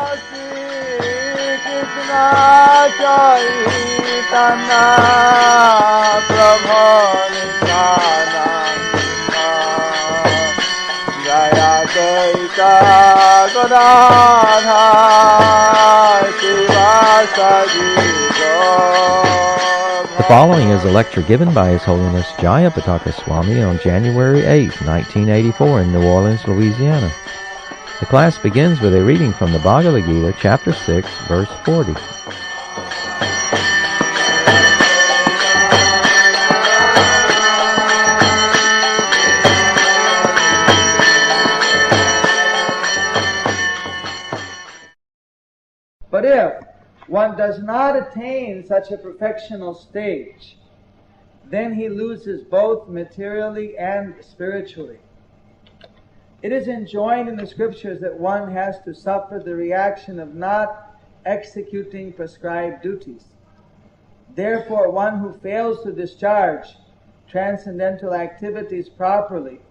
Krishna Chaitanya Prabhu Nityananda Jayapataka Swami Maharaj. The following is a lecture given by His Holiness Jayapataka Swami on January 8, 1984 in New Orleans, Louisiana. The class begins with a reading from the Bhagavad Gita, chapter 6, verse 40. But if one does not attain such a perfectional stage, then he loses both materially and spiritually. It is enjoined in the scriptures that one has to suffer the reaction of not executing prescribed duties. Therefore, one who fails to discharge transcendental activities properly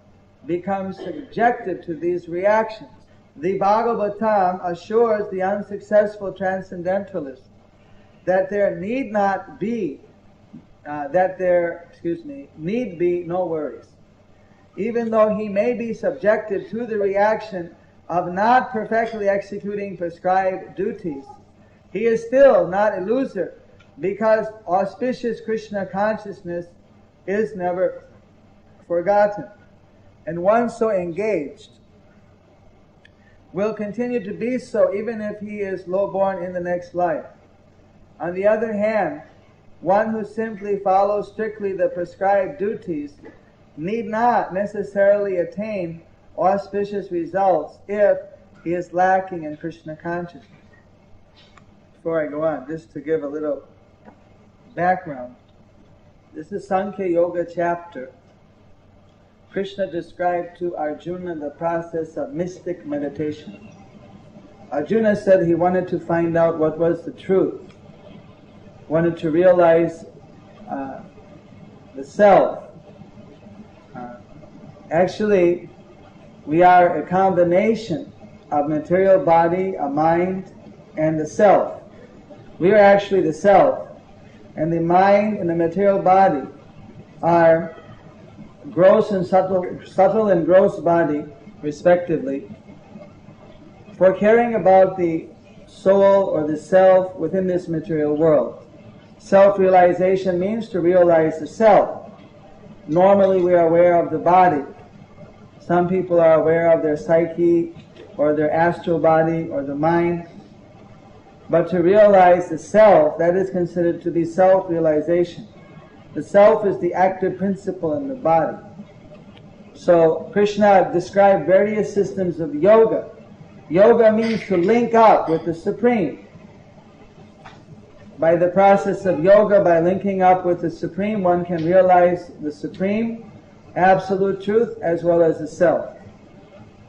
becomes subjected to these reactions. The Bhagavatam assures the unsuccessful transcendentalist that there need be no worries. Even though he may be subjected to the reaction of not perfectly executing prescribed duties, he is still not a loser, because auspicious Krishna consciousness is never forgotten. And one so engaged will continue to be so even if he is low-born in the next life. On the other hand, one who simply follows strictly the prescribed duties need not necessarily attain auspicious results if he is lacking in Krishna consciousness. Before I go on, just to give a little background, this is Sankhya Yoga chapter. Krishna described to Arjuna the process of mystic meditation. Arjuna said he wanted to find out what was the truth, wanted to realize the self. Actually, we are a combination of material body, a mind, and the self. We are actually the self, and the mind and the material body are gross and subtle and gross body, respectively, for caring about the soul or the self within this material world. Self-realization means to realize the self. Normally we are aware of the body. Some people are aware of their psyche or their astral body or the mind. But to realize the self, that is considered to be self-realization. The self is the active principle in the body. So Krishna described various systems of yoga. Yoga means to link up with the Supreme. By the process of yoga, by linking up with the Supreme, one can realize the Supreme, absolute truth, as well as the self.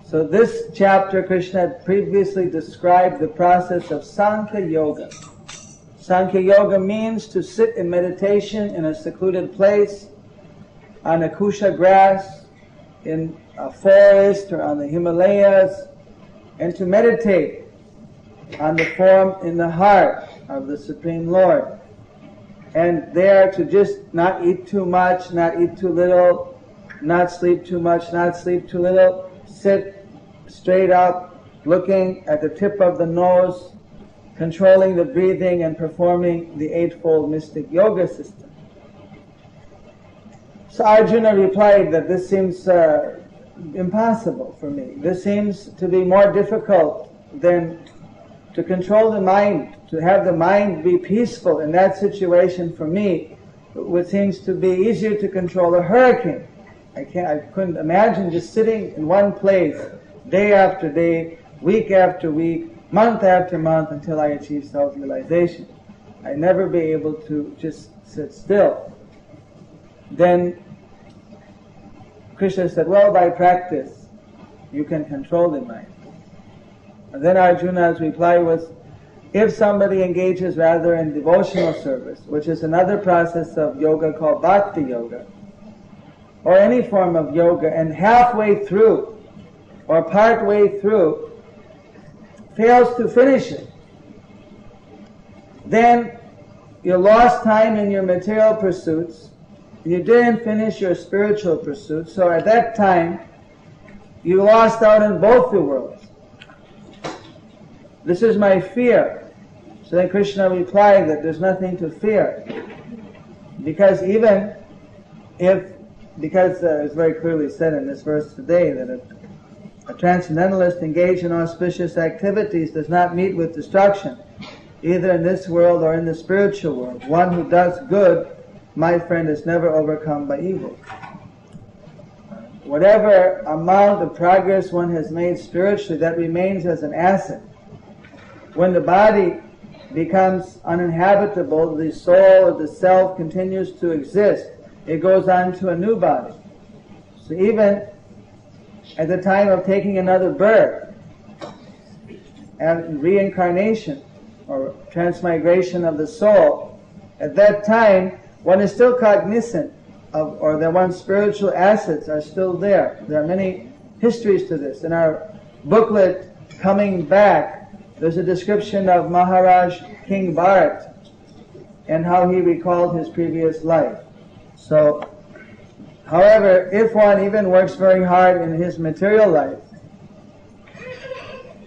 So this chapter, Krishna had previously described the process of Sankhya Yoga. Sankhya Yoga means to sit in meditation in a secluded place, on a kusha grass, in a forest or on the Himalayas, and to meditate on the form in the heart of the Supreme Lord. And there to just not eat too much, not eat too little, not sleep too much, not sleep too little, sit straight up, looking at the tip of the nose, controlling the breathing and performing the eightfold mystic yoga system. So Arjuna replied that this seems impossible for me. This seems to be more difficult than to control the mind, to have the mind be peaceful in that situation. For me, it seems to be easier to control a hurricane. I couldn't imagine just sitting in one place day after day, week after week, month after month until I achieve self-realization. I'd never be able to just sit still. Then Krishna said, well, by practice you can control the mind. And then Arjuna's reply was, if somebody engages rather in devotional service, which is another process of yoga called bhakti yoga, or any form of yoga, and halfway through or part way through fails to finish it, then you lost time in your material pursuits, you didn't finish your spiritual pursuits, so at that time you lost out in both the worlds. This is my fear. So then Krishna replied that there's nothing to fear. Because it's very clearly said in this verse today that a transcendentalist engaged in auspicious activities does not meet with destruction, either in this world or in the spiritual world. One who does good, my friend, is never overcome by evil. Whatever amount of progress one has made spiritually, that remains as an asset. When the body becomes uninhabitable, the soul or the self continues to exist. It goes on to a new body. So even at the time of taking another birth, and reincarnation or transmigration of the soul, at that time one is still cognizant of, or that one's spiritual assets are still there. There are many histories to this. In our booklet, Coming Back, there's a description of Maharaj King Bharat and how he recalled his previous life. So, however, if one even works very hard in his material life,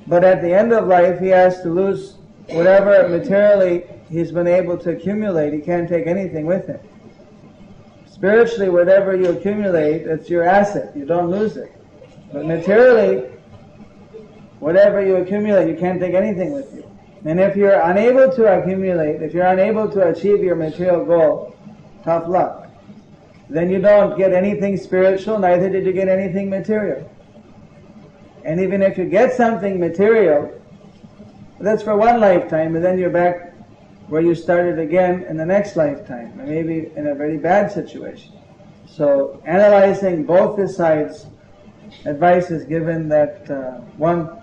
but at the end of life he has to lose whatever materially he's been able to accumulate, he can't take anything with him. Spiritually, whatever you accumulate, it's your asset, you don't lose it. But materially, whatever you accumulate, you can't take anything with you. And if you're unable to accumulate, if you're unable to achieve your material goal, tough luck. Then you don't get anything spiritual, neither did you get anything material. And even if you get something material, that's for one lifetime, and then you're back where you started again in the next lifetime, or maybe in a very bad situation. So analyzing both the sides, advice is given that one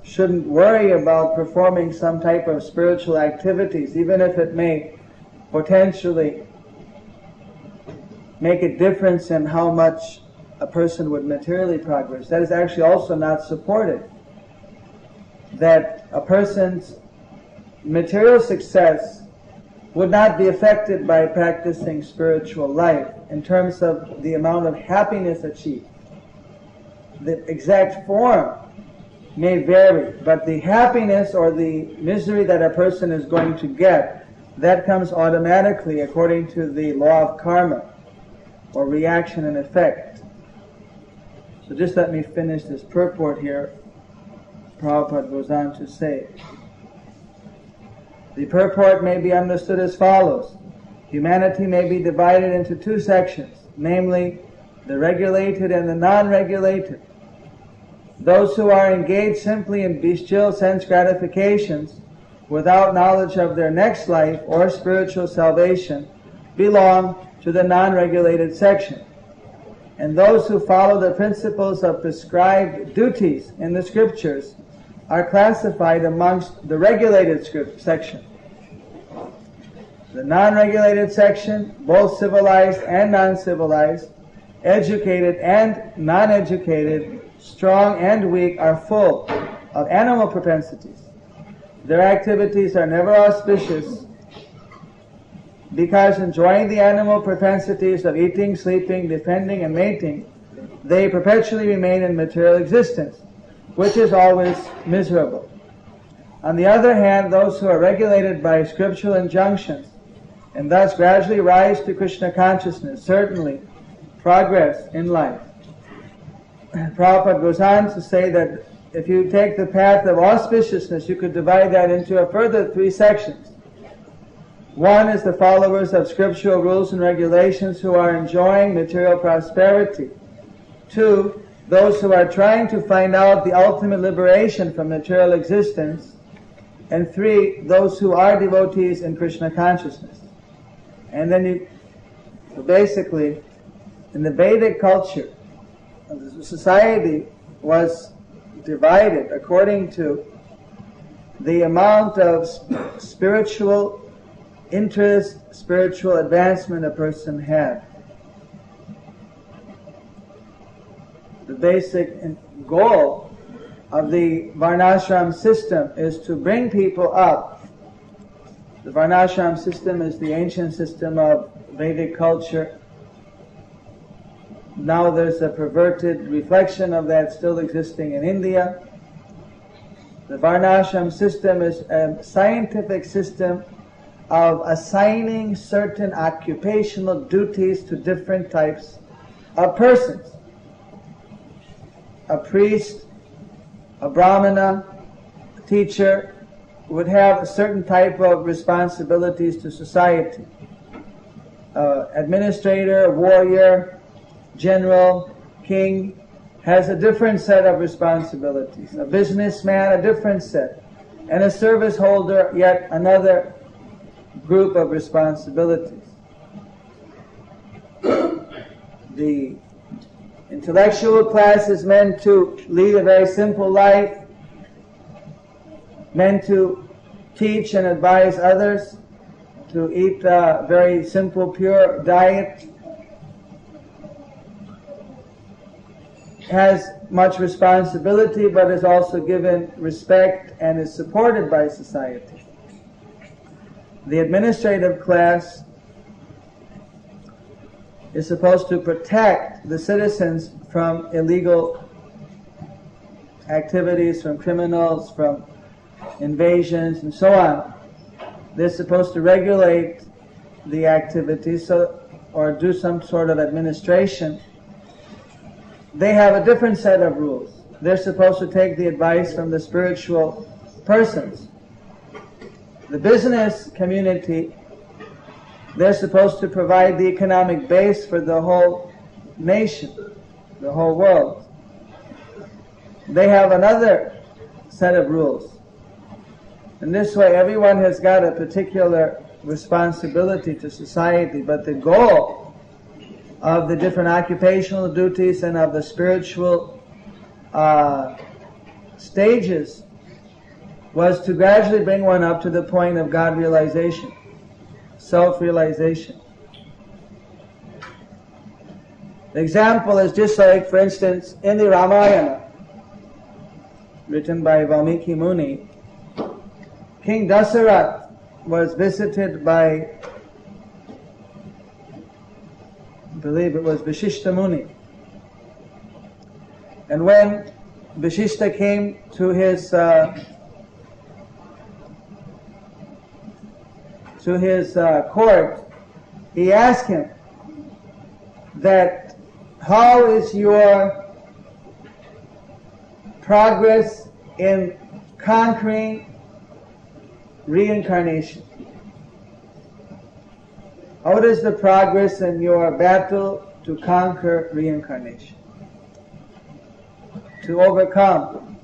shouldn't worry about performing some type of spiritual activities, even if it may potentially make a difference in how much a person would materially progress. That is actually also not supported. That a person's material success would not be affected by practicing spiritual life in terms of the amount of happiness achieved. The exact form may vary, but the happiness or the misery that a person is going to get, that comes automatically according to the law of karma, or reaction and effect. So just let me finish this purport here. Prabhupada goes on to say, the purport may be understood as follows. Humanity may be divided into two sections, namely the regulated and the non-regulated. Those who are engaged simply in bestial sense gratifications without knowledge of their next life or spiritual salvation belong to the non-regulated section. And those who follow the principles of prescribed duties in the scriptures are classified amongst the regulated section. The non-regulated section, both civilized and non-civilized, educated and non-educated, strong and weak, are full of animal propensities. Their activities are never auspicious because, enjoying the animal propensities of eating, sleeping, defending, and mating, they perpetually remain in material existence, which is always miserable. On the other hand, those who are regulated by scriptural injunctions and thus gradually rise to Krishna consciousness certainly progress in life. Prabhupada goes on to say that if you take the path of auspiciousness, you could divide that into a further three sections. One is the followers of scriptural rules and regulations who are enjoying material prosperity. Two, those who are trying to find out the ultimate liberation from material existence. And three, those who are devotees in Krishna consciousness. And then so basically, in the Vedic culture, the society was divided according to the amount of spiritual interest, spiritual advancement a person had. The basic goal of the varnashram system is to bring people up. The varnashram system is the ancient system of Vedic culture. Now there's a perverted reflection of that still existing in India. The varnashram system is a scientific system of assigning certain occupational duties to different types of persons. A priest, a brahmana, a teacher would have a certain type of responsibilities to society. Administrator, warrior, general, king has a different set of responsibilities. A businessman, a different set. And a service holder, yet another group of responsibilities. The intellectual class is meant to lead a very simple life, meant to teach and advise others, to eat a very simple, pure diet, has much responsibility but is also given respect and is supported by society. The administrative class is supposed to protect the citizens from illegal activities, from criminals, from invasions, and so on. They're supposed to regulate the activities or do some sort of administration. They have a different set of rules. They're supposed to take the advice from the spiritual persons. The business community, they're supposed to provide the economic base for the whole nation, the whole world. They have another set of rules. In this way, everyone has got a particular responsibility to society, but the goal of the different occupational duties and of the spiritual stages was to gradually bring one up to the point of God realization, self-realization. The example is just like, for instance, in the Ramayana, written by Valmiki Muni, King Dasarath was visited by, I believe it was Vashishta Muni. And when Vashishta came to his court, he asked him that, how is your progress in conquering reincarnation? How is the progress in your battle to conquer reincarnation? To overcome.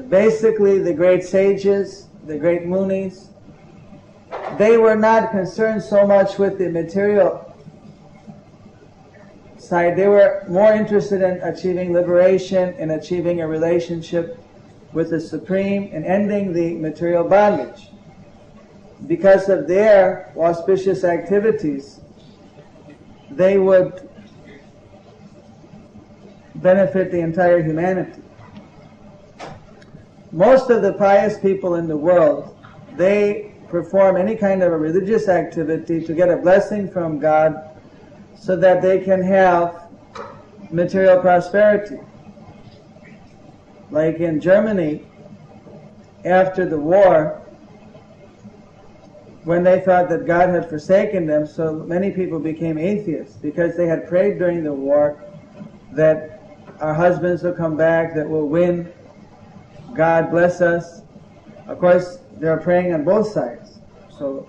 Basically, the great sages, the great munis, they were not concerned so much with the material side. They were more interested in achieving liberation, in achieving a relationship with the Supreme, and ending the material bondage. Because of their auspicious activities, they would benefit the entire humanity. Most of the pious people in the world, they perform any kind of a religious activity to get a blessing from God so that they can have material prosperity. Like in Germany, after the war, when they thought that God had forsaken them, so many people became atheists because they had prayed during the war that our husbands will come back, that we'll win, God bless us. Of course, they're praying on both sides. So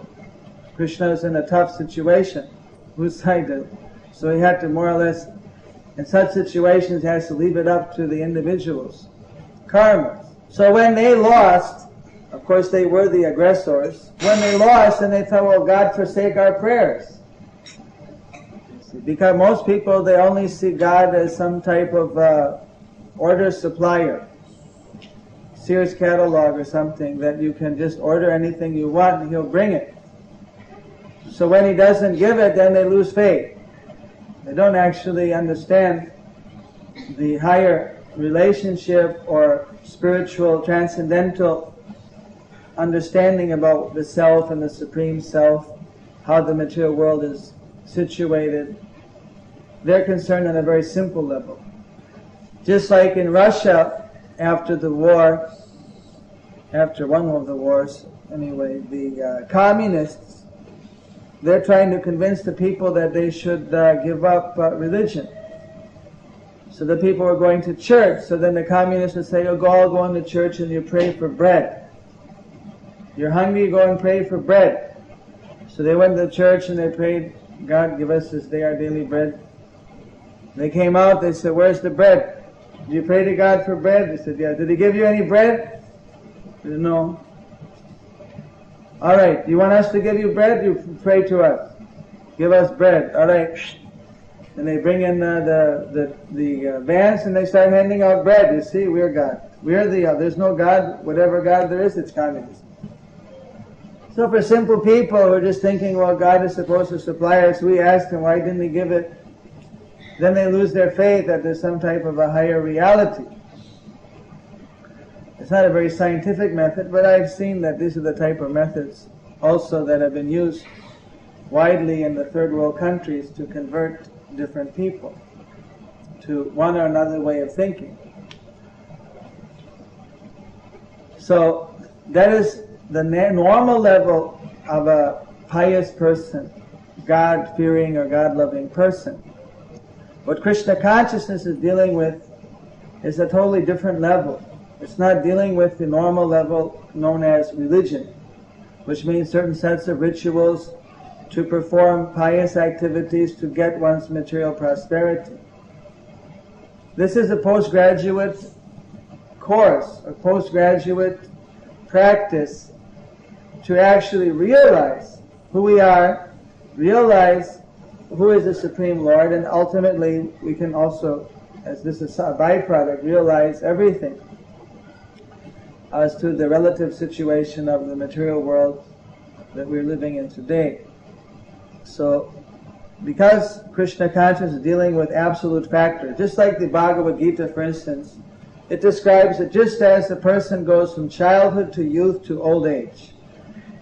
Krishna is in a tough situation. Whose side is? So he had to more or less, in such situations, he has to leave it up to the individuals. Karma. So when they lost, of course they were the aggressors, when they lost, and they thought, well, God forsake our prayers. Because most people, they only see God as some type of order supplier. Sears catalog or something that you can just order anything you want and he'll bring it. So when he doesn't give it, then they lose faith. They don't actually understand the higher relationship or spiritual, transcendental understanding about the self and the Supreme Self, how the material world is situated. They're concerned on a very simple level. Just like in Russia, after the war, after one of the wars, anyway, the communists, they're trying to convince the people that they should give up religion. So the people were going to church, so then the communists would say, oh, all go into church and you pray for bread. You're hungry, go and pray for bread. So they went to church and they prayed, God, give us this day our daily bread. They came out, they said, where's the bread? Did you pray to God for bread? They said, yeah. Did He give you any bread? They said, no. All right, you want us to give you bread? You pray to us. Give us bread. All right. And they bring in the vans and they start handing out bread. You see, we're God. We're there's no God. Whatever God there is, it's communism. So for simple people who are just thinking, well, God is supposed to supply us, we ask Him, why didn't He give it? Then they lose their faith that there's some type of a higher reality. It's not a very scientific method, but I've seen that these are the type of methods also that have been used widely in the third world countries to convert different people to one or another way of thinking. So that is the normal level of a pious person, God-fearing or God-loving person. What Krishna consciousness is dealing with is a totally different level. It's not dealing with the normal level known as religion, which means certain sets of rituals to perform pious activities to get one's material prosperity. This is a postgraduate course, a postgraduate practice to actually realize who we are, realize who is the Supreme Lord, and ultimately we can also, as this is a byproduct, realize everything as to the relative situation of the material world that we're living in today. So, because Krishna consciousness is dealing with absolute factors, just like the Bhagavad Gita, for instance, it describes that just as a person goes from childhood to youth to old age,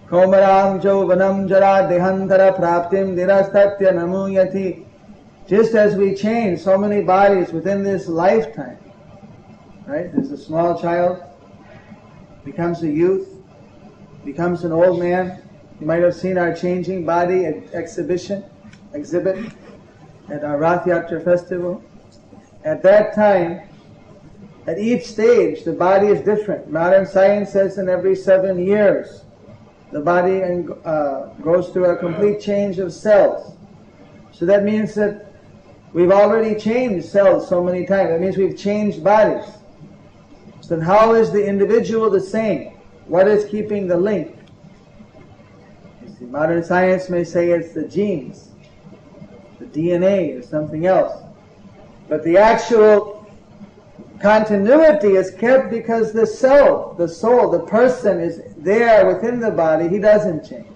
Komaram Jovanam Jara Dehantara Praptim Dirastatya Namuyati, just as we change so many bodies within this lifetime, right? There's a small child, becomes a youth, becomes an old man. You might have seen our changing body exhibit at our Rath Yatra festival. At that time, at each stage, the body is different. Modern science says in every 7 years, the body goes through a complete change of cells. So that means that we've already changed cells so many times. That means we've changed bodies. So then how is the individual the same? What is keeping the link? You see, modern science may say it's the genes, the DNA or something else. But the actual continuity is kept because the soul, the person is there within the body. He doesn't change.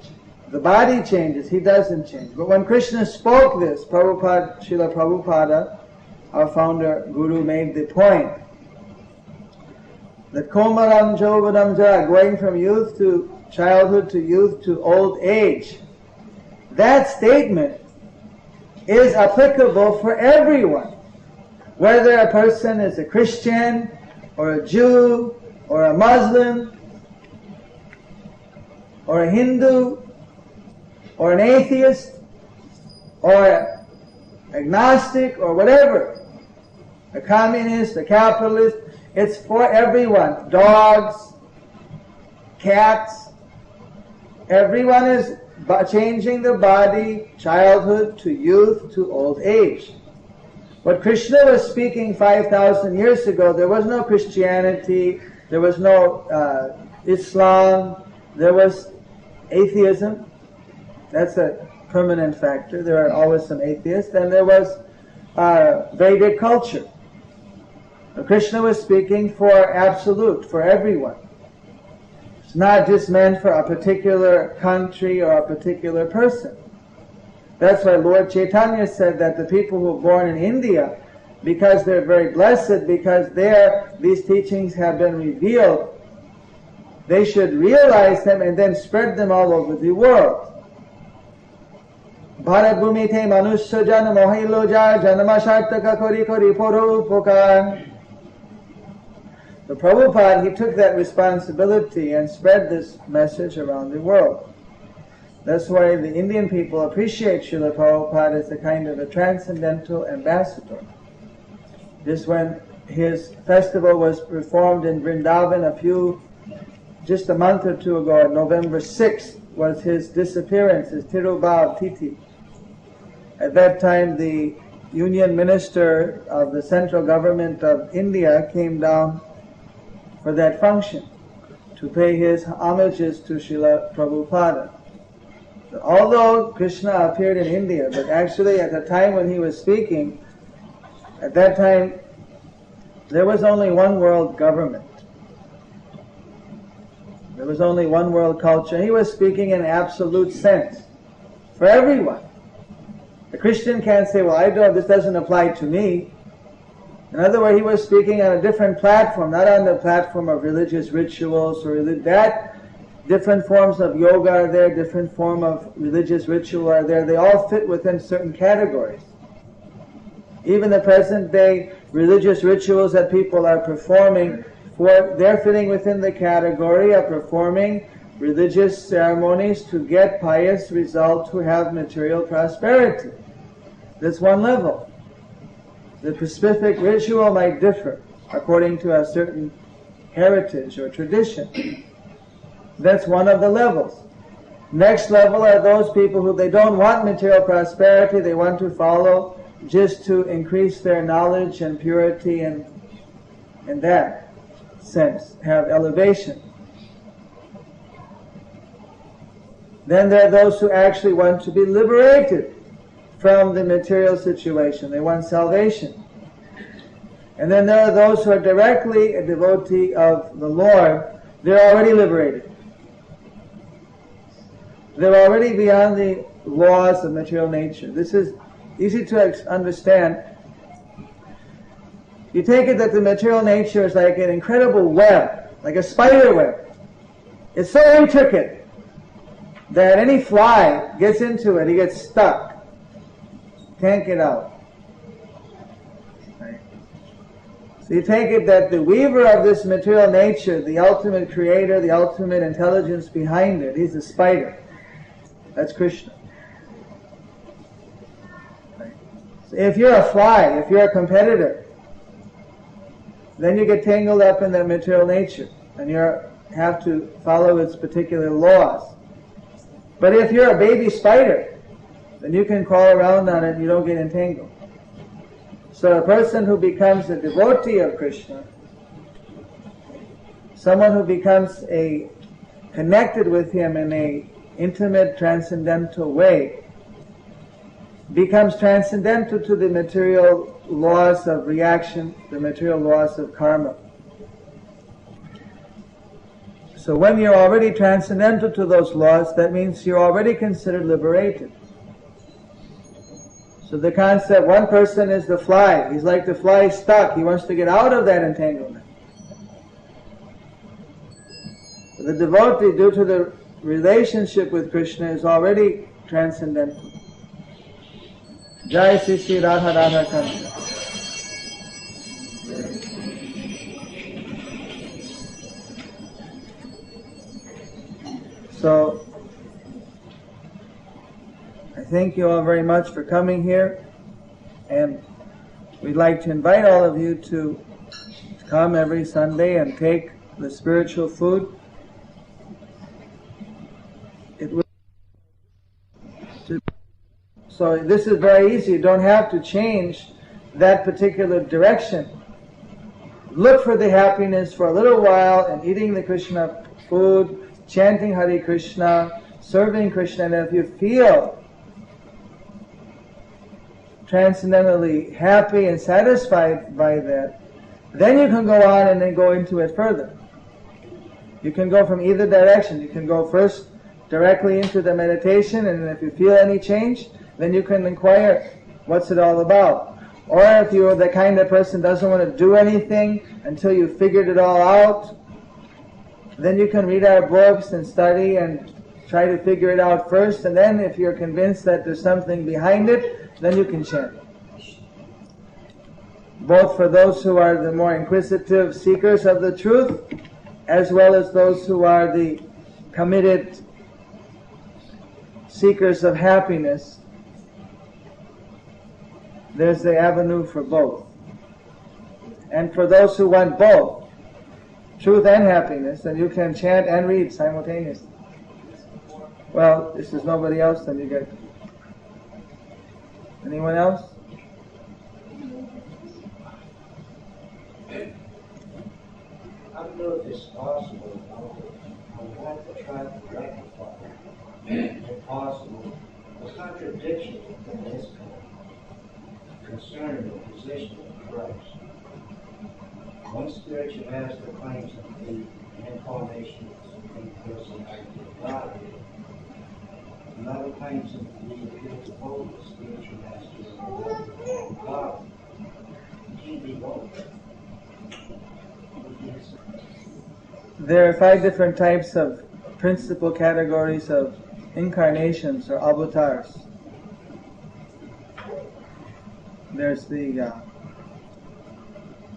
The body changes, he doesn't change. But when Krishna spoke this, Srila Prabhupada, our founder guru, made the point that Komaram Jovanam Jara, going from youth to childhood to youth to old age, that statement is applicable for everyone. Whether a person is a Christian, or a Jew, or a Muslim, or a Hindu, or an atheist, or agnostic, or whatever, a communist, a capitalist, it's for everyone. Dogs, cats, everyone is changing the body, childhood to youth to old age. What Krishna was speaking 5,000 years ago, there was no Christianity, there was no Islam, there was atheism. That's a permanent factor. There are always some atheists. And there was Vedic culture. Krishna was speaking for absolute, for everyone. It's not just meant for a particular country or a particular person. That's why Lord Chaitanya said that the people who were born in India, because they're very blessed, because these teachings have been revealed, they should realize them and then spread them all over the world. Bharat bhumi te manusya jan mohilo jar janamashartaka kori kori poro upokar. The Prabhupada, he took that responsibility and spread this message around the world. That's why the Indian people appreciate Srila Prabhupada as a kind of a transcendental ambassador. Just when his festival was performed in Vrindavan just a month or two ago, on November 6th, was his disappearance, his Tirubhav Titi. At that time, the Union Minister of the central government of India came down for that function to pay his homages to Srila Prabhupada. Although Krishna appeared in India, but actually at the time when he was speaking, at that time there was only one world government. There was only one world culture. He was speaking in absolute sense for everyone. The Christian can't say, well, this doesn't apply to me. In other words, he was speaking on a different platform, not on the platform of religious rituals or that. Different forms of yoga are there, different form of religious ritual are there. They all fit within certain categories. Even the present day religious rituals that people are performing, they're fitting within the category of performing religious ceremonies to get pious results, to have material prosperity. That's one level. The specific ritual might differ according to a certain heritage or tradition. That's one of the levels. Next level are those people who they don't want material prosperity, they want to follow just to increase their knowledge and purity and in that sense have elevation. Then there are those who actually want to be liberated from the material situation. They want salvation. And then there are those who are directly a devotee of the Lord. They're already liberated. They're already beyond the laws of material nature. This is easy to understand. You take it that the material nature is like an incredible web, like a spider web. It's so intricate that any fly gets into it, he gets stuck. Can't get out. Right? So you take it that the weaver of this material nature, the ultimate creator, the ultimate intelligence behind it, he's a spider. That's Krishna. Right? So if you're a fly, if you're a competitor, then you get tangled up in that material nature and you have to follow its particular laws. But if you're a baby spider, then you can crawl around on it and you don't get entangled. So a person who becomes a devotee of Krishna, someone who becomes connected with him in a intimate, transcendental way, becomes transcendental to the material laws of reaction, the material laws of karma. So when you're already transcendental to those laws, that means you're already considered liberated. So the concept, one person is the fly. He's like the fly stuck. He wants to get out of that entanglement. The devotee, due to the relationship with Krishna, is already transcendental. Jai Sri Sri Radha Radha Krishna. So, I thank you all very much for coming here, and we'd like to invite all of you to come every Sunday and take the spiritual food. So this is very easy. You don't have to change that particular direction. Look for the happiness for a little while and eating the Krishna food, chanting Hare Krishna, serving Krishna, and if you feel transcendentally happy and satisfied by that, then you can go on and then go into it further. You can go from either direction. You can go first directly into the meditation, and if you feel any change, then you can inquire, what's it all about? Or if you're the kind of person who doesn't want to do anything until you've figured it all out, then you can read our books and study and try to figure it out first, and then if you're convinced that there's something behind it, then you can chant. Both for those who are the more inquisitive seekers of the truth, as well as those who are the committed seekers of happiness. There's the avenue for both. And for those who want both, truth and happiness, then you can chant and read simultaneously. Well, if there's nobody else, then you get... Anyone else? I don't know if it's possible. I would like to try to rectify, if possible, a contradiction in this concerning the position of Christ. One spiritual master claims to be an incarnation of the personality of God. Another claims him to be a beautiful spiritual master of God. He can't be both. There are 5 different types of principal categories of incarnations or avatars. There's the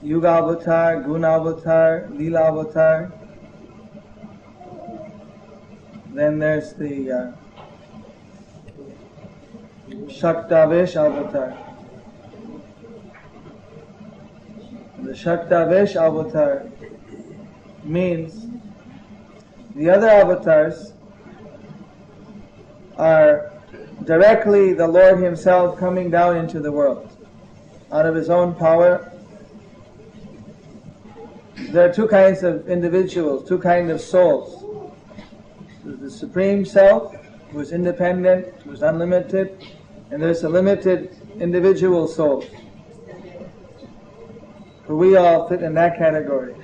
Yuga avatar, Guna avatar, Lila avatar. Then there's the Shaktavesh avatar. The Shaktavesh avatar means the other avatars are directly the Lord Himself coming down into the world out of His own power. There are 2 kinds of individuals, 2 kinds of souls. There's the Supreme Self, who is independent, who is unlimited, and there's a limited individual soul. We all fit in that category.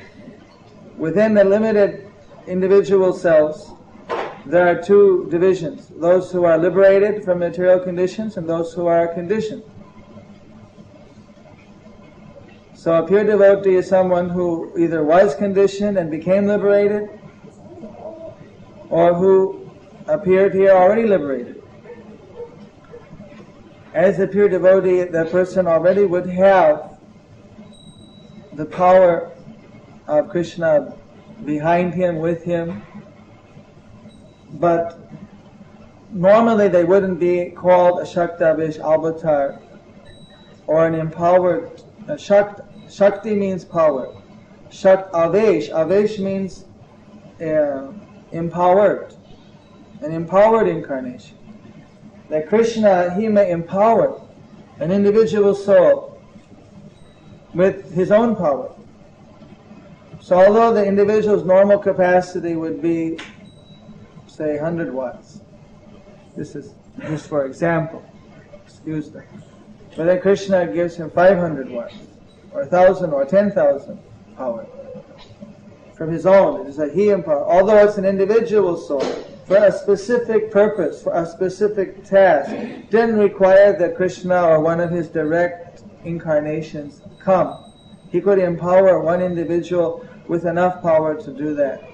Within the limited individual selves, there are 2 divisions. Those who are liberated from material conditions and those who are conditioned. So a pure devotee is someone who either was conditioned and became liberated, or who appeared here already liberated. As a pure devotee, that person already would have the power of Krishna behind him, with him, but normally they wouldn't be called a Shaktavesh avatar or an empowered. Shakti means power. Avesh means empowered, an empowered incarnation. That Krishna, He may empower an individual soul with His own power. So although the individual's normal capacity would be, say, 100 watts, this is just for example, excuse me, but then Krishna gives him 500 watts, or 1,000 or 10,000 power from His own. It is that He empowers. Although it's an individual soul, for a specific purpose, for a specific task, didn't require that Krishna or one of His direct incarnations come. He could empower one individual with enough power to do that.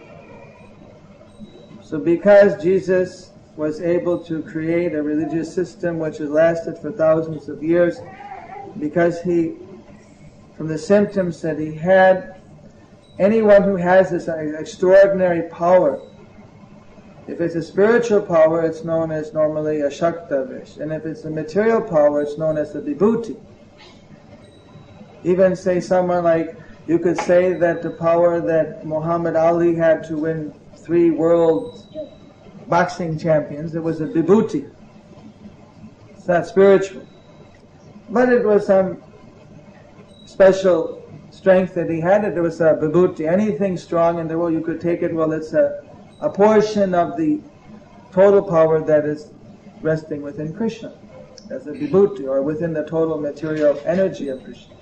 So because Jesus was able to create a religious system which has lasted for thousands of years, because He, from the symptoms that He had, anyone who has this extraordinary power, if it's a spiritual power, it's known as normally a Shaktavesh. And if it's a material power, it's known as a Vibhuti. Even say someone like, you could say that the power that Muhammad Ali had to win 3 world boxing champions, it was a Vibhuti. It's not spiritual. But it was some special strength that he had. It was a Vibhuti. Anything strong in the world, you could take it, well, it's a portion of the total power that is resting within Krishna, as a Vibhuti, or within the total material energy of Krishna.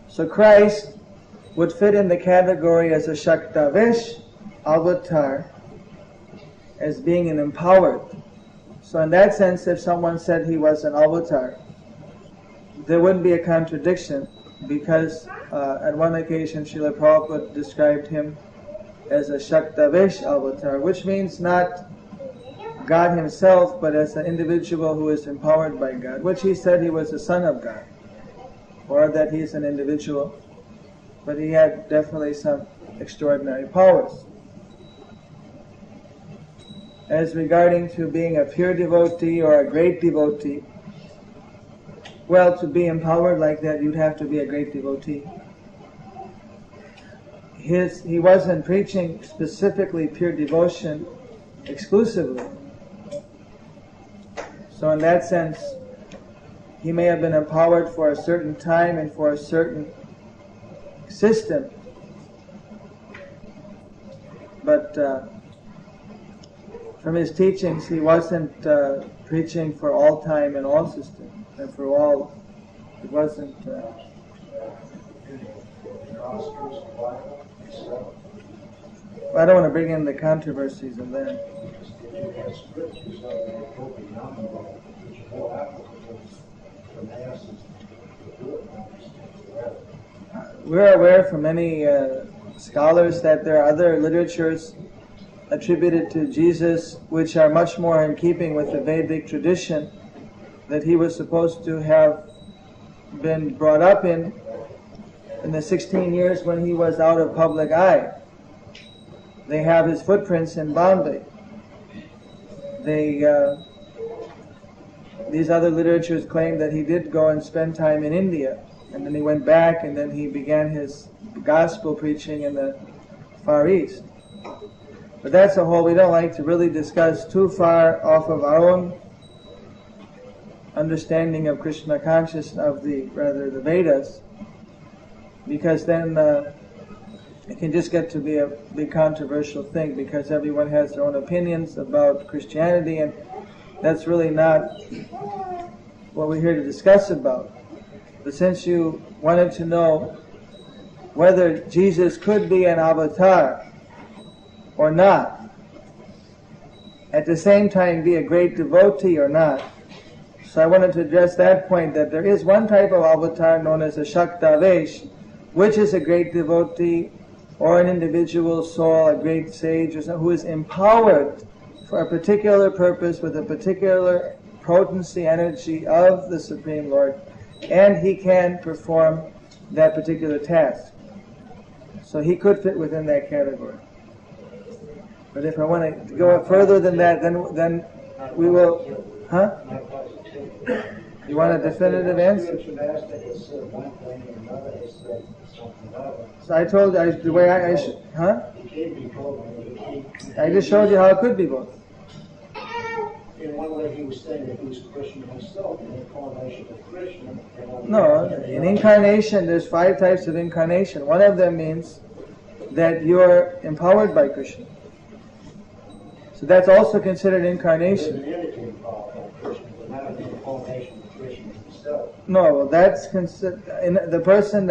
So Christ would fit in the category as a Shaktavesh avatar, as being an empowered. So in that sense, if someone said he was an avatar, there wouldn't be a contradiction, because on one occasion Srila Prabhupada described him as a Shaktavesh avatar, which means not God himself, but as an individual who is empowered by God, which he said he was a son of God, or that he's an individual, but he had definitely some extraordinary powers. As regarding to being a pure devotee or a great devotee, well, to be empowered like that, you'd have to be a great devotee. He wasn't preaching specifically pure devotion exclusively. So in that sense, he may have been empowered for a certain time and for a certain system, but from his teachings, he wasn't preaching for all time and all systems, and for all. It wasn't. I don't want to bring in the controversies of that. We're aware from many scholars that there are other literatures attributed to Jesus which are much more in keeping with the Vedic tradition that he was supposed to have been brought up in the 16 years when he was out of public eye. They have his footprints in Bombay. These other literatures claim that he did go and spend time in India, and then he went back, and then he began his gospel preaching in the Far East. But that's a whole, we don't like to really discuss too far off of our own understanding of Krishna consciousness, of the Vedas, because then it can just get to be a big controversial thing, because everyone has their own opinions about Christianity, and that's really not what we're here to discuss about. But since you wanted to know whether Jesus could be an avatar or not, at the same time be a great devotee or not, so I wanted to address that point, that there is one type of avatar known as a Shaktavesh, which is a great devotee or an individual soul, a great sage, or someone who is empowered for a particular purpose with a particular potency, energy of the Supreme Lord, and he can perform that particular task. So he could fit within that category. But if I want to go further than that, then we will... Huh? You want a definitive answer? So I told you the way I should... Huh? I just showed you how it could be both. In one way he was saying that he was Krishna himself, an incarnation of Krishna. No, in incarnation there's 5 types of incarnation. One of them means that you're empowered by Krishna. So that's also considered incarnation. There's an entity involved by Krishna, but not an incarnation of Krishna himself. No, well, that's the person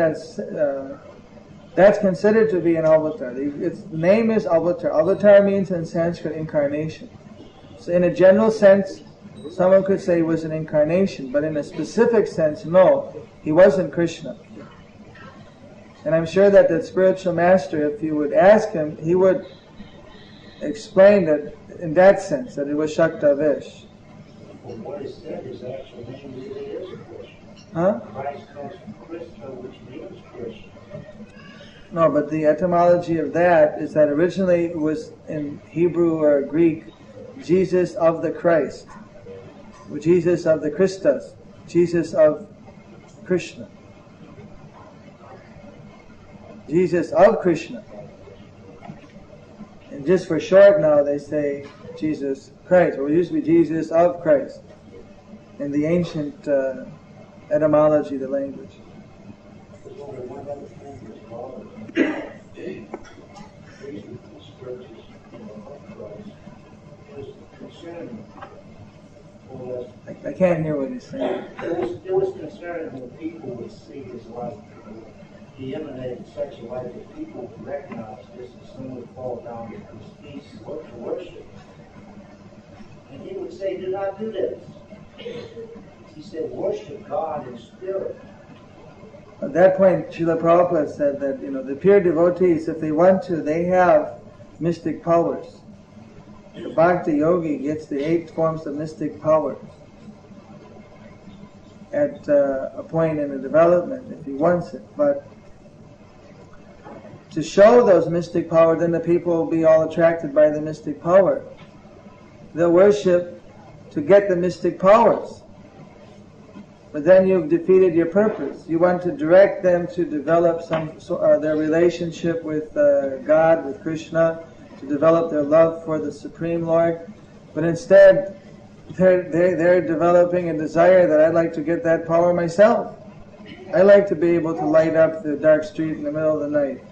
that's considered to be an avatar. Its name is avatar. Avatar means in Sanskrit incarnation. So in a general sense, someone could say he was an incarnation, but in a specific sense, no, he wasn't Krishna. And I'm sure that the spiritual master, if you would ask him, he would explain that in that sense, that it was Shaktavesh. Well, what is said is actually name really is Krishna. Huh? Christ comes from Krishna, which means Krishna. No, but the etymology of that is that originally it was in Hebrew or Greek, Jesus of the Christ, Jesus of the Christus, Jesus of Krishna. Jesus of Krishna. And just for short now they say Jesus Christ, or it used to be Jesus of Christ in the ancient etymology of the language. There's only one other thing that's bothered me. Reason for the scriptures of Christ was concerning. I can't hear what he's saying. It was concerning when people would see his life. He emanated such a light that people would recognize this, and some would fall down at his feet to worship. And he would say, do not do this. He said, worship God in spirit. At that point, Srila Prabhupada said that, the pure devotees, if they want to, they have mystic powers. The Bhakti Yogi gets the 8 forms of mystic powers at a point in the development, if he wants it. But to show those mystic powers, then the people will be all attracted by the mystic power. They'll worship to get the mystic powers. But then you've defeated your purpose. You want to direct them to develop their relationship with God, with Krishna, to develop their love for the Supreme Lord. But instead, they're developing a desire that I'd like to get that power myself. I like to be able to light up the dark street in the middle of the night.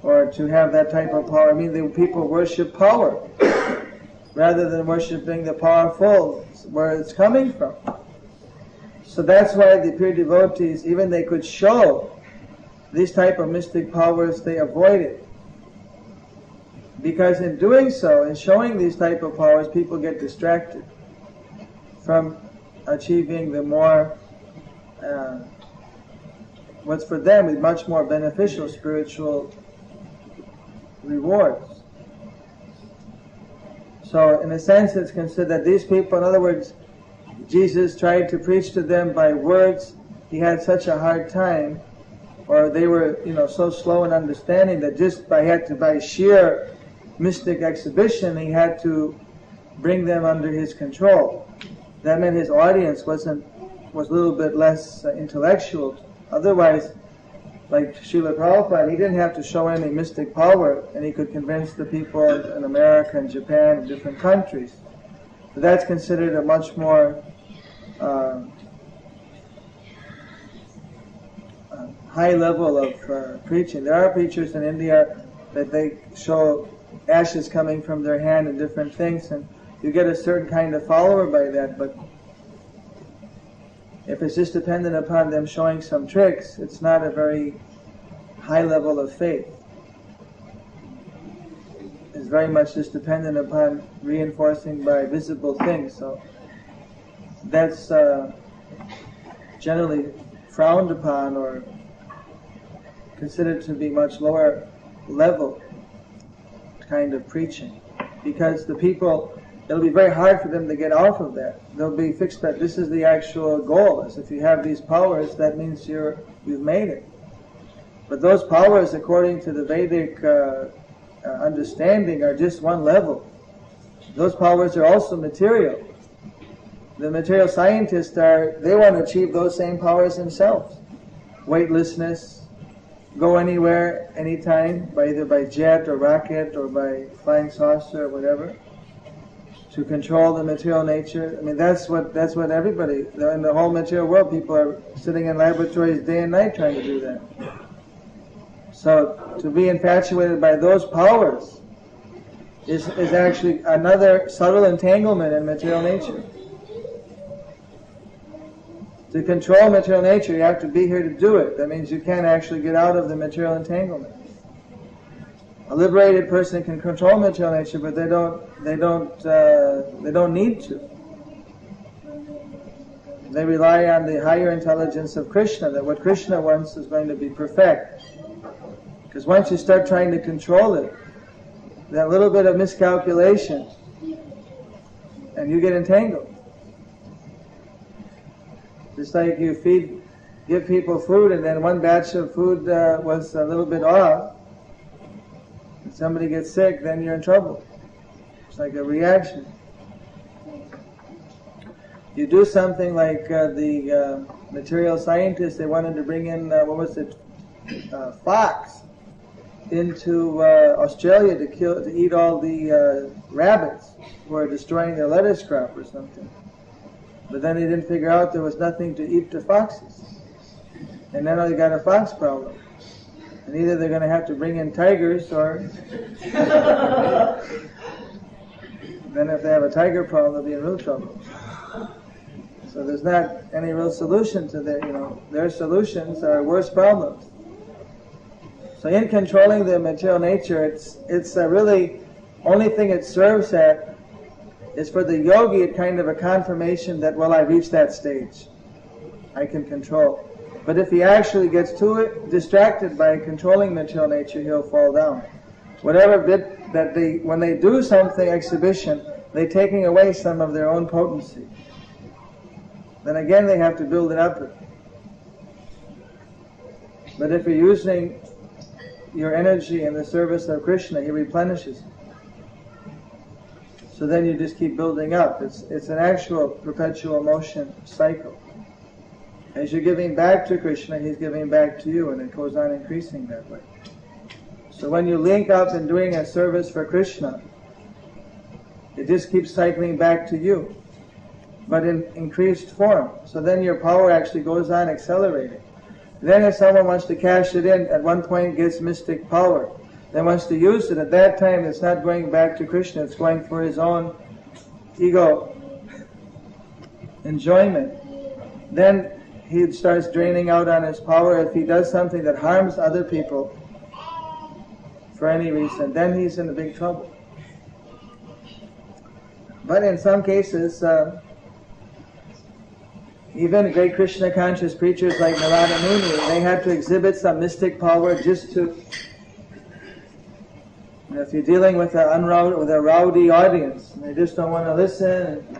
Or to have that type of power. I mean, the people worship power rather than worshiping the powerful, where it's coming from. So that's why the pure devotees, even they could show these type of mystic powers, they avoid it. Because in doing so, in showing these type of powers, people get distracted from achieving the more, what's for them is much more beneficial spiritual rewards. So in a sense it's considered that these people, in other words, Jesus tried to preach to them by words. He had such a hard time, or they were so slow in understanding that just by sheer mystic exhibition he had to bring them under his control. That meant his audience was a little bit less intellectual. Otherwise, like Srila Prabhupada, he didn't have to show any mystic power, and he could convince the people in America and Japan and different countries. So that's considered a much more high level of preaching. There are preachers in India that they show ashes coming from their hand and different things, and you get a certain kind of follower by that, but if it's just dependent upon them showing some tricks, it's not a very high level of faith. It's very much just dependent upon reinforcing by visible things. So that's generally frowned upon or considered to be much lower level kind of preaching. Because the people, it'll be very hard for them to get off of that. They'll be fixed that this is the actual goal. Is if you have these powers, that means you've made it. But those powers, according to the Vedic understanding, are just one level. Those powers are also material. The material scientists they want to achieve those same powers themselves. Weightlessness, go anywhere, anytime, either by jet or rocket or by flying saucer or whatever. To control the material nature. I mean, that's what everybody, in the whole material world, people are sitting in laboratories day and night trying to do that. So, to be infatuated by those powers is actually another subtle entanglement in material nature. To control material nature, you have to be here to do it. That means you can't actually get out of the material entanglement. A liberated person can control material nature, but they don't need to. They rely on the higher intelligence of Krishna, that what Krishna wants is going to be perfect. Because once you start trying to control it, that little bit of miscalculation, and you get entangled. Just like you give people food, and then one batch of food was a little bit off, if somebody gets sick, then you're in trouble. It's like a reaction. You do something like the material scientists, they wanted to bring in, fox into Australia to eat all the rabbits who are destroying their lettuce crop or something. But then they didn't figure out there was nothing to eat the foxes. And now they got a fox problem. And either they're going to have to bring in tigers, or then if they have a tiger problem, they'll be in real trouble. So there's not any real solution to that. Their solutions are worse problems. So in controlling the material nature, it's really only thing it serves at is for the yogi a kind of a confirmation that, well, I reached that stage. I can control. But if he actually gets too distracted by controlling material nature, he'll fall down. Whatever bit that when they do something, exhibition, they're taking away some of their own potency. Then again they have to build it up. But if you're using your energy in the service of Krishna, he replenishes. So then you just keep building up. It's an actual perpetual motion cycle. As you're giving back to Krishna, he's giving back to you, and it goes on increasing that way. So when you link up in doing a service for Krishna, it just keeps cycling back to you, but in increased form. So then your power actually goes on accelerating. Then if someone wants to cash it in, at one point it gets mystic power. Then wants to use it, at that time it's not going back to Krishna, it's going for his own ego enjoyment. Then he starts draining out on his power. If he does something that harms other people for any reason, then he's in big trouble. But in some cases, even great Krishna conscious preachers like Narada Muni, they had to exhibit some mystic power just to... If you're dealing with a rowdy audience, and they just don't want to listen, and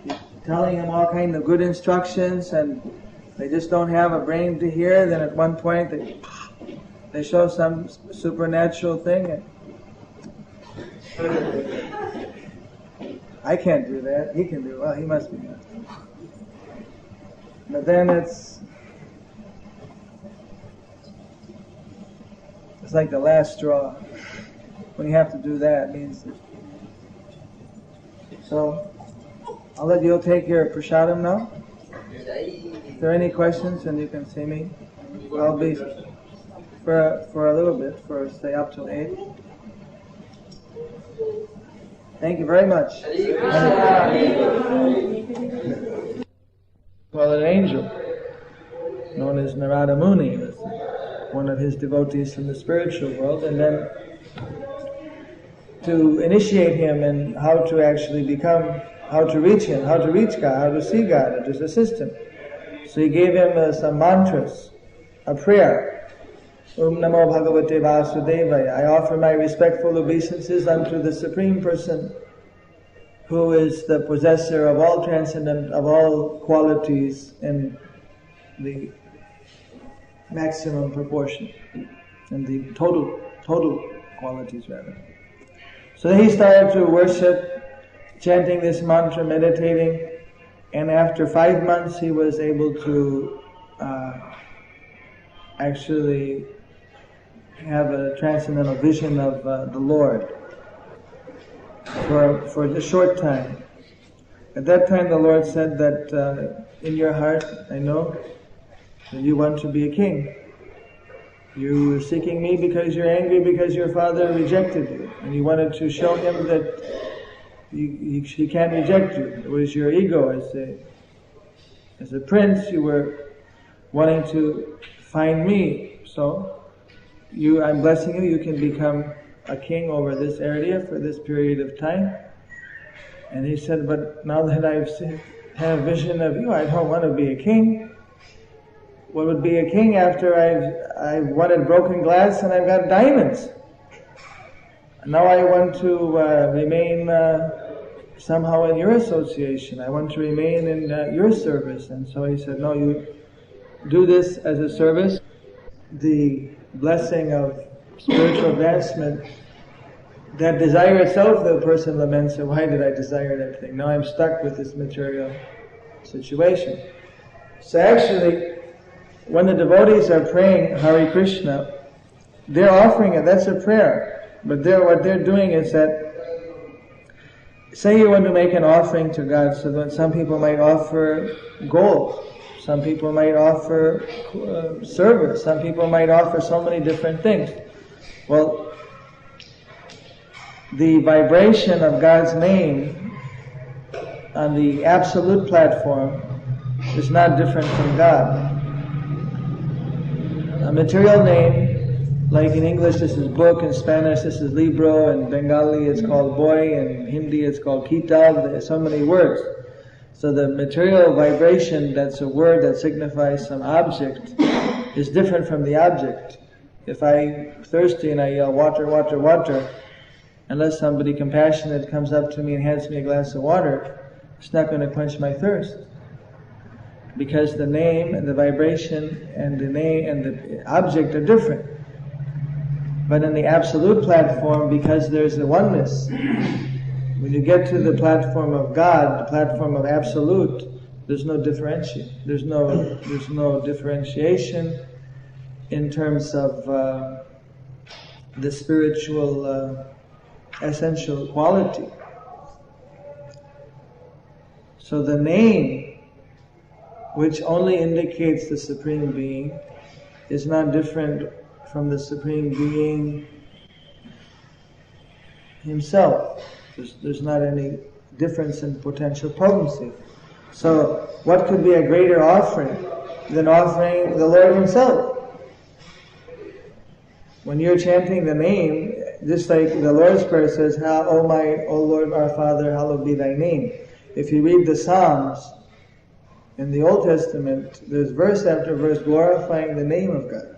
you're telling them all kind of good instructions, and they just don't have a brain to hear, then at one point they show some supernatural thing. I can't do that. He can do it. Well, he must be good. But then it's like the last straw. When you have to do that, it means that. So, I'll let you take your prasadam now. If there are any questions, then you can see me. I'll be for a little bit, for say up till 8. Thank you very much. Well, an angel, known as Narada Muni, was one of his devotees from the spiritual world, and then to initiate him in how to actually become, how to reach him, how to reach God, how to see God, and just assist him. So he gave him some mantras, a prayer. Om Namo Bhagavate Vasudevaya. I offer my respectful obeisances unto the Supreme Person, who is the possessor of all transcendent, of all qualities in the maximum proportion, in the total qualities rather. So he started to worship, chanting this mantra, meditating, and after 5 months he was able to actually have a transcendental vision of the Lord for a short time. At that time the Lord said that in your heart, I know that you want to be a king. You were seeking me because you're angry because your father rejected you, and you wanted to show him that he can't reject you. It was your ego as a prince. You were wanting to find me. So I'm blessing you. You can become a king over this area for this period of time. And he said, but now that I've had a vision of you, I don't want to be a king. What would be a king after I've wanted broken glass and I've got diamonds? Now I want to remain somehow in your association. I want to remain in your service. And so he said, no, you do this as a service. The blessing of spiritual advancement, that desire itself, the person laments, why did I desire that thing? Now I'm stuck with this material situation. So actually, when the devotees are praying Hare Krishna, they're offering it, that's a prayer. But what they're doing is that, say you want to make an offering to God, so that some people might offer gold, some people might offer service, some people might offer so many different things. Well, the vibration of God's name on the absolute platform is not different from God. A material name Like in English this is book, in Spanish this is libro, in Bengali it's called boy, in Hindi it's called kitab. There's so many words. So the material vibration, that's a word that signifies some object, is different from the object. If I'm thirsty and I yell water, water, water, unless somebody compassionate comes up to me and hands me a glass of water, it's not going to quench my thirst. Because the name and the vibration and the name and the object are different. But in the absolute platform, because there's the oneness, when you get to the platform of God, the platform of absolute, there's no differentiation. There's no differentiation in terms of the spiritual essential quality. So the name, which only indicates the Supreme Being, is not different from the Supreme Being Himself. There's not any difference in potential potency. So what could be a greater offering than offering the Lord Himself? When you're chanting the name, just like the Lord's Prayer says, O Lord our Father, hallowed be Thy name. If you read the Psalms, in the Old Testament, there's verse after verse glorifying the name of God.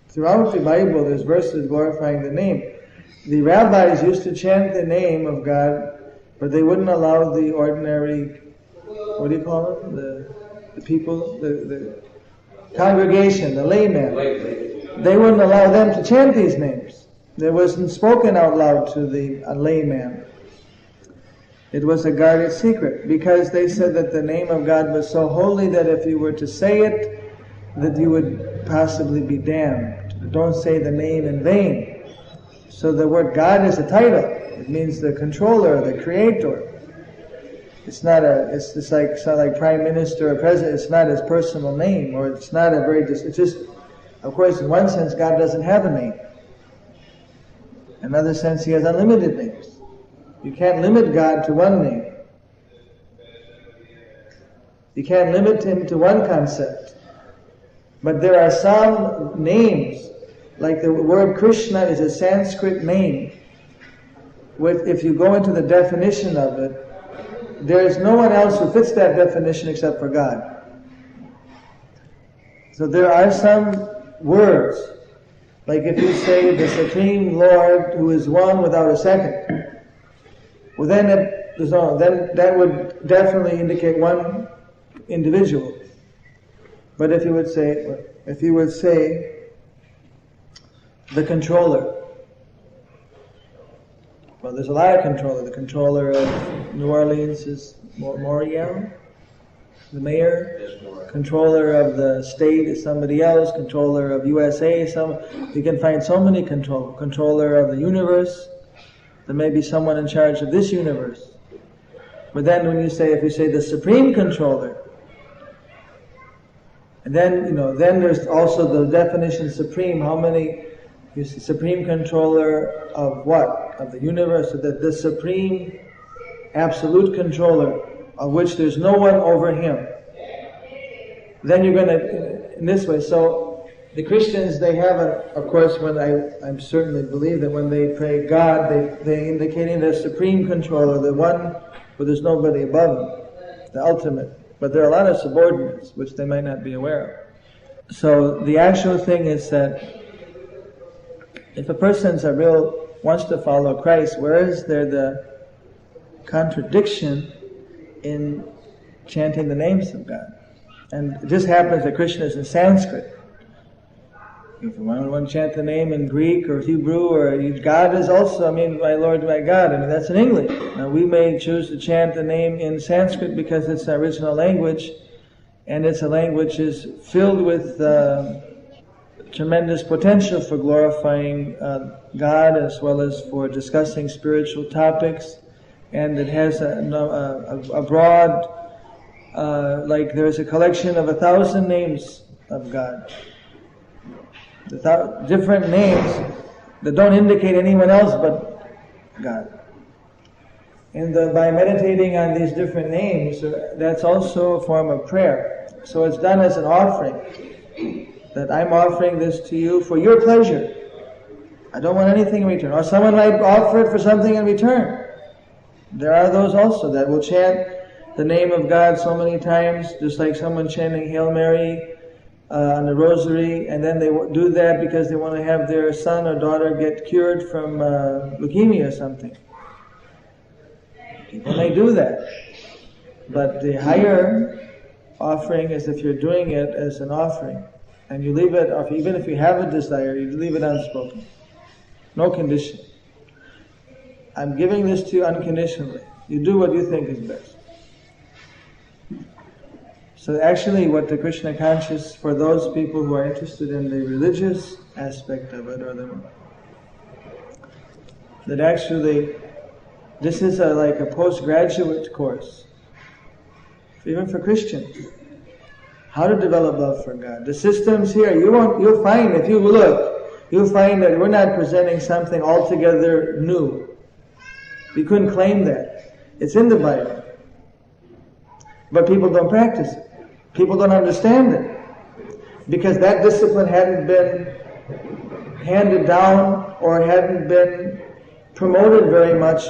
Throughout the Bible, there's verses glorifying the name. The rabbis used to chant the name of God, but they wouldn't allow the ordinary, what do you call them? The people, the congregation, the laymen. They wouldn't allow them to chant these names. It wasn't spoken out loud to a layman. It was a guarded secret, because they said that the name of God was so holy that if you were to say it, that you would possibly be damned. Don't say the name in vain. So the word God is a title. It means the controller, the creator. It's not like prime minister or president. It's not his personal name, or it's not it's just, of course, in one sense, God doesn't have a name. In another sense, He has unlimited names. You can't limit God to one name. You can't limit Him to one concept. But there are some names, like the word Krishna is a Sanskrit name. If you go into the definition of it, there is no one else who fits that definition except for God. So there are some words, like if you say the Supreme Lord who is one without a second, well then that would definitely indicate one individual. But if you would say the controller, well, there's a lot of controller. The controller of New Orleans is Morial, the mayor. Controller of the state is somebody else. Controller of USA is you can find so many controller of the universe. There may be someone in charge of this universe. But then if you say the supreme controller, and then there's also the definition supreme. How many? You see, supreme controller of what? Of the universe. So that the supreme absolute controller, of which there's no one over Him. Then you're going to, in this way. So the Christians, they have of course, when I certainly believe that when they pray God, they indicating the supreme controller, the one where there's nobody above Him, the ultimate. But there are a lot of subordinates, which they might not be aware of. So the actual thing is that if a person's wants to follow Christ, where is there the contradiction in chanting the names of God? And it just happens that Krishna is in Sanskrit. If you want to chant the name in Greek or Hebrew, or God is also, my Lord, my God, that's in English. Now we may choose to chant the name in Sanskrit because it's the original language, and it's a language is filled with tremendous potential for glorifying God, as well as for discussing spiritual topics, and it has a broad, like there's a collection of 1,000 names of God. Different names that don't indicate anyone else but God. And by meditating on these different names, that's also a form of prayer. So it's done as an offering, that I'm offering this to you for your pleasure. I don't want anything in return. Or someone might offer it for something in return. There are those also that will chant the name of God so many times, just like someone chanting Hail Mary on the rosary, and then they do that because they want to have their son or daughter get cured from leukemia or something. People may do that. But the higher offering is if you're doing it as an offering, and you leave it, or even if you have a desire, you leave it unspoken. No condition. I'm giving this to you unconditionally. You do what you think is best. So actually what the Krishna conscious, for those people who are interested in the religious aspect of it, or that actually this is like a postgraduate course, even for Christians. How to develop love for God. The systems here, you'll find, if you look, you'll find that we're not presenting something altogether new. We couldn't claim that. It's in the Bible. But people don't practice it. People don't understand it. Because that discipline hadn't been handed down or hadn't been promoted very much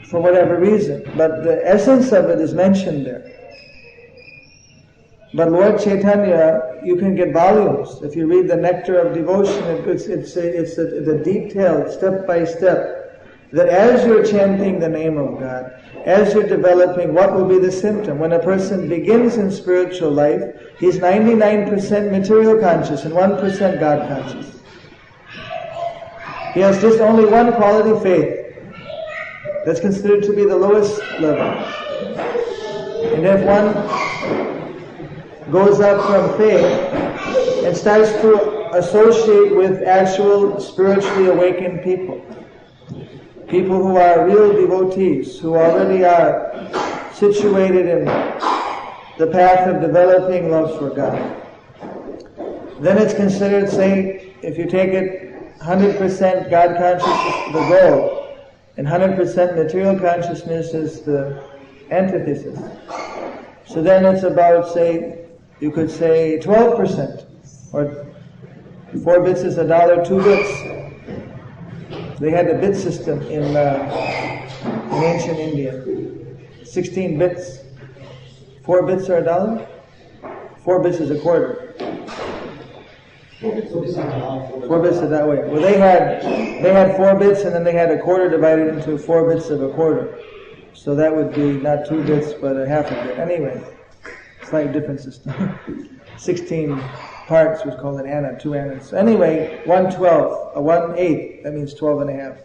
for whatever reason. But the essence of it is mentioned there. But Lord Chaitanya, you can get volumes. If you read the Nectar of Devotion, it's the detailed, step by step, that as you're chanting the name of God, as you're developing, what will be the symptom? When a person begins in spiritual life, he's 99% material conscious and 1% God conscious. He has just only one quality, faith. That's considered to be the lowest level. And if one goes up from faith and starts to associate with actual spiritually awakened people. People who are real devotees, who already are situated in the path of developing love for God. Then it's considered, say, if you take it 100% God consciousness is the goal, and 100% material consciousness is the antithesis. So then it's about, say, you could say 12%, or 4 bits is $1, 2 bits. They had the bit system in ancient India. 16 bits. 4 bits are $1? 4 bits is a quarter. 4 bits are that way. Well, they had 4 bits, and then they had a quarter divided into 4 bits of a quarter. So that would be not 2 bits, but a half a bit. Anyway. Slightly different system. 16 parts was called an anna, 2 annas. So anyway, 1/12, a 1/8, that means 12 and a half.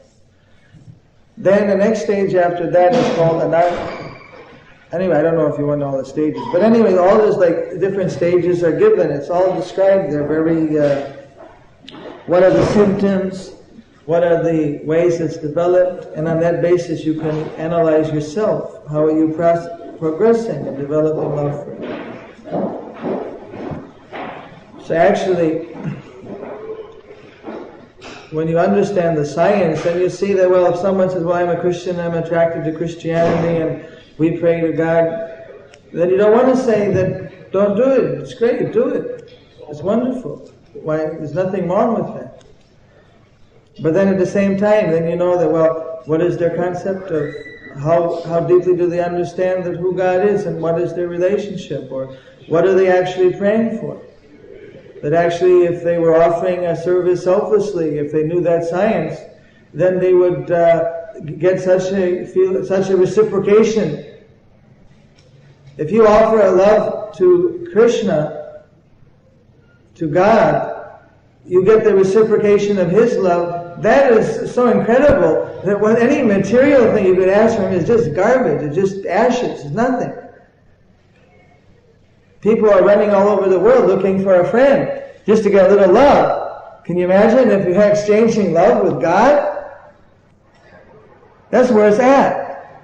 Then the next stage after that is called anartha. Anyway, I don't know if you want all the stages. But anyway, all those different stages are given. It's all described there. What are the symptoms? What are the ways it's developed? And on that basis you can analyze yourself. How are you progressing and developing love for God. So actually, when you understand the science, then you see that, well, if someone says, well, I'm a Christian, I'm attracted to Christianity, and we pray to God, then you don't want to say that, don't do it, it's great, do it. It's wonderful. Why? There's nothing wrong with that. But then at the same time, then you know that, well, what is their concept of how deeply do they understand that who God is, and what is their relationship, or what are they actually praying for? That actually, if they were offering a service selflessly, if they knew that science, then they would get such a reciprocation. If you offer a love to Krishna, to God, you get the reciprocation of His love. That is so incredible that what any material thing you could ask from is just garbage, it's just ashes, it's nothing. People are running all over the world looking for a friend, just to get a little love. Can you imagine if you're exchanging love with God? That's where it's at.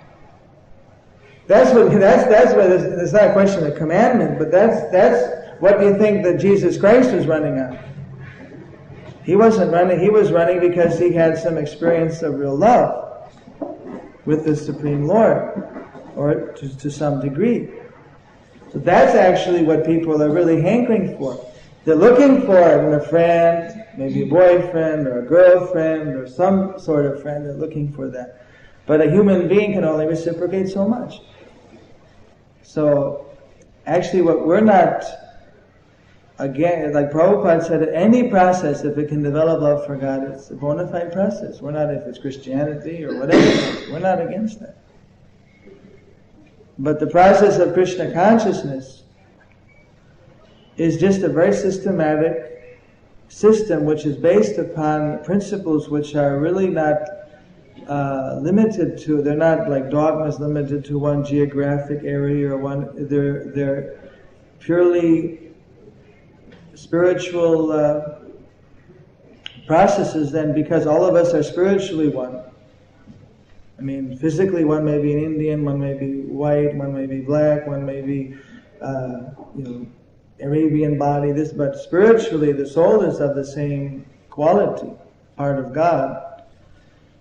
That's where it's not a question of commandment, but that's what do you think that Jesus Christ was running on? He wasn't running, he was running because he had some experience of real love with the Supreme Lord, or to some degree. So that's actually what people are really hankering for. They're looking for it in a friend, maybe a boyfriend or a girlfriend or some sort of friend. They're looking for that. But a human being can only reciprocate so much. So, actually what we're not, again, like Prabhupada said, any process, if it can develop love for God, it's a bona fide process. We're not, if it's Christianity or whatever, we're not against that. But the process of Krishna consciousness is just a very systematic system which is based upon principles which are really not limited to, they're not like dogmas limited to one geographic area or one, they're purely spiritual processes then, because all of us are spiritually one. I mean, physically one may be an Indian, one may be white, one may be black, one may be, Arabian body, this, but spiritually the soul is of the same quality, part of God.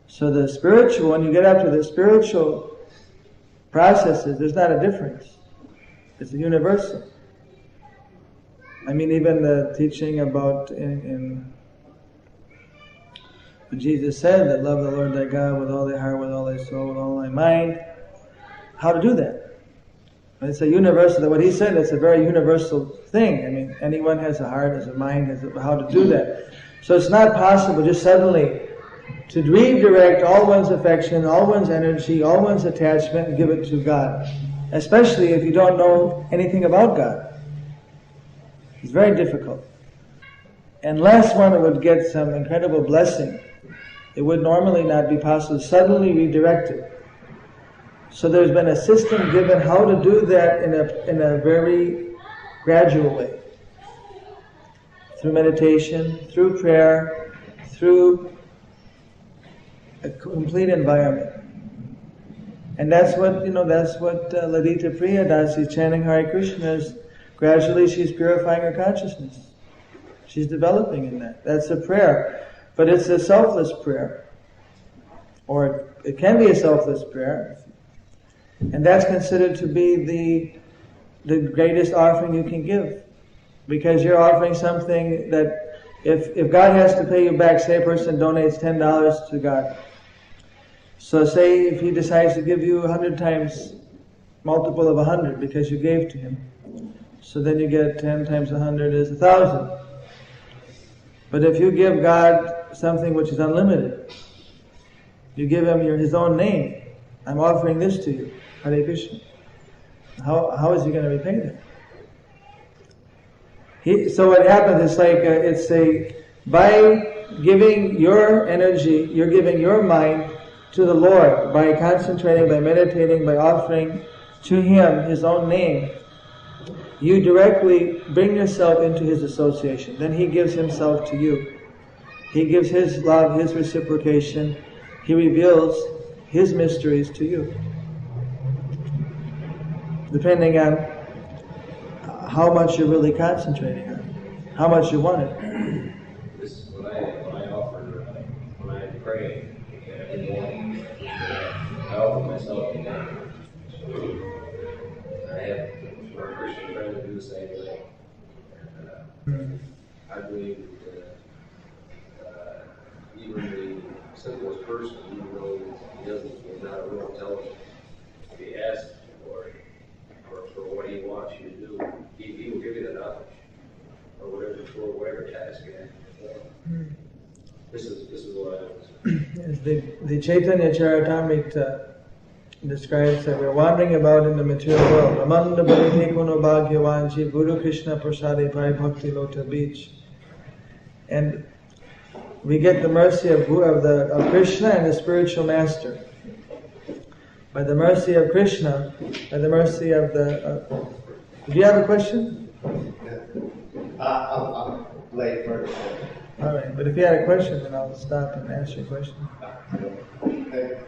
So the spiritual, when you get up to the spiritual processes, there's not a difference. It's a universal. I mean, even the teaching about in what Jesus said, that love the Lord thy God with all thy heart, with all thy soul, with all thy mind. How to do that? It's a universal, what he said, it's a very universal thing. I mean, anyone has a heart, has a mind, has how to do that. So it's not possible just suddenly to redirect all one's affection, all one's energy, all one's attachment and give it to God. Especially if you don't know anything about God. It's very difficult. Unless one would get some incredible blessing, it would normally not be possible to suddenly redirect it. So there's been a system given how to do that in a very gradual way. Through meditation, through prayer, through a complete environment. And that's what Ladita Priya does. She's chanting Hare Krishna. Gradually she's purifying her consciousness. She's developing in that. That's a prayer. But it's a selfless prayer. Or it can be a selfless prayer. And that's considered to be the greatest offering you can give. Because you're offering something that if God has to pay you back, say a person donates $10 to God. So say if he decides to give you 100 times, multiple of 100 because you gave to him. So then you get 10 times 100 is 1,000. But if you give God something which is unlimited, you give him his own name. I'm offering this to you. Hare Krishna. How is he going to repay that? So what happens is like, by giving your energy, you're giving your mind to the Lord, by concentrating, by meditating, by offering to Him His own name, you directly bring yourself into His association. Then He gives Himself to you. He gives His love, His reciprocation. He reveals His mysteries to you. Depending on how much you're really concentrating on, how much you want it. This is when I offer, when I pray in the morning, I offer myself to God. I have our Christian friends do the same thing. I believe that even the simplest person, even though he's not a real intelligent, if he asks for what he wants you to do, he will give you the knowledge, or whatever task you have. This is what I was. The Chaitanya Charitamrita describes that we're wandering about in the material world. Amanda Bharati Kono Bhagyavanji Guru Krishna Prasade Pai Bhakti Lota Beach. And we get the mercy of Krishna and the spiritual master. By the mercy of Krishna, by the mercy of the... do you have a question? I'm late for it. All right, but if you had a question, then I'll stop and answer your question. Okay.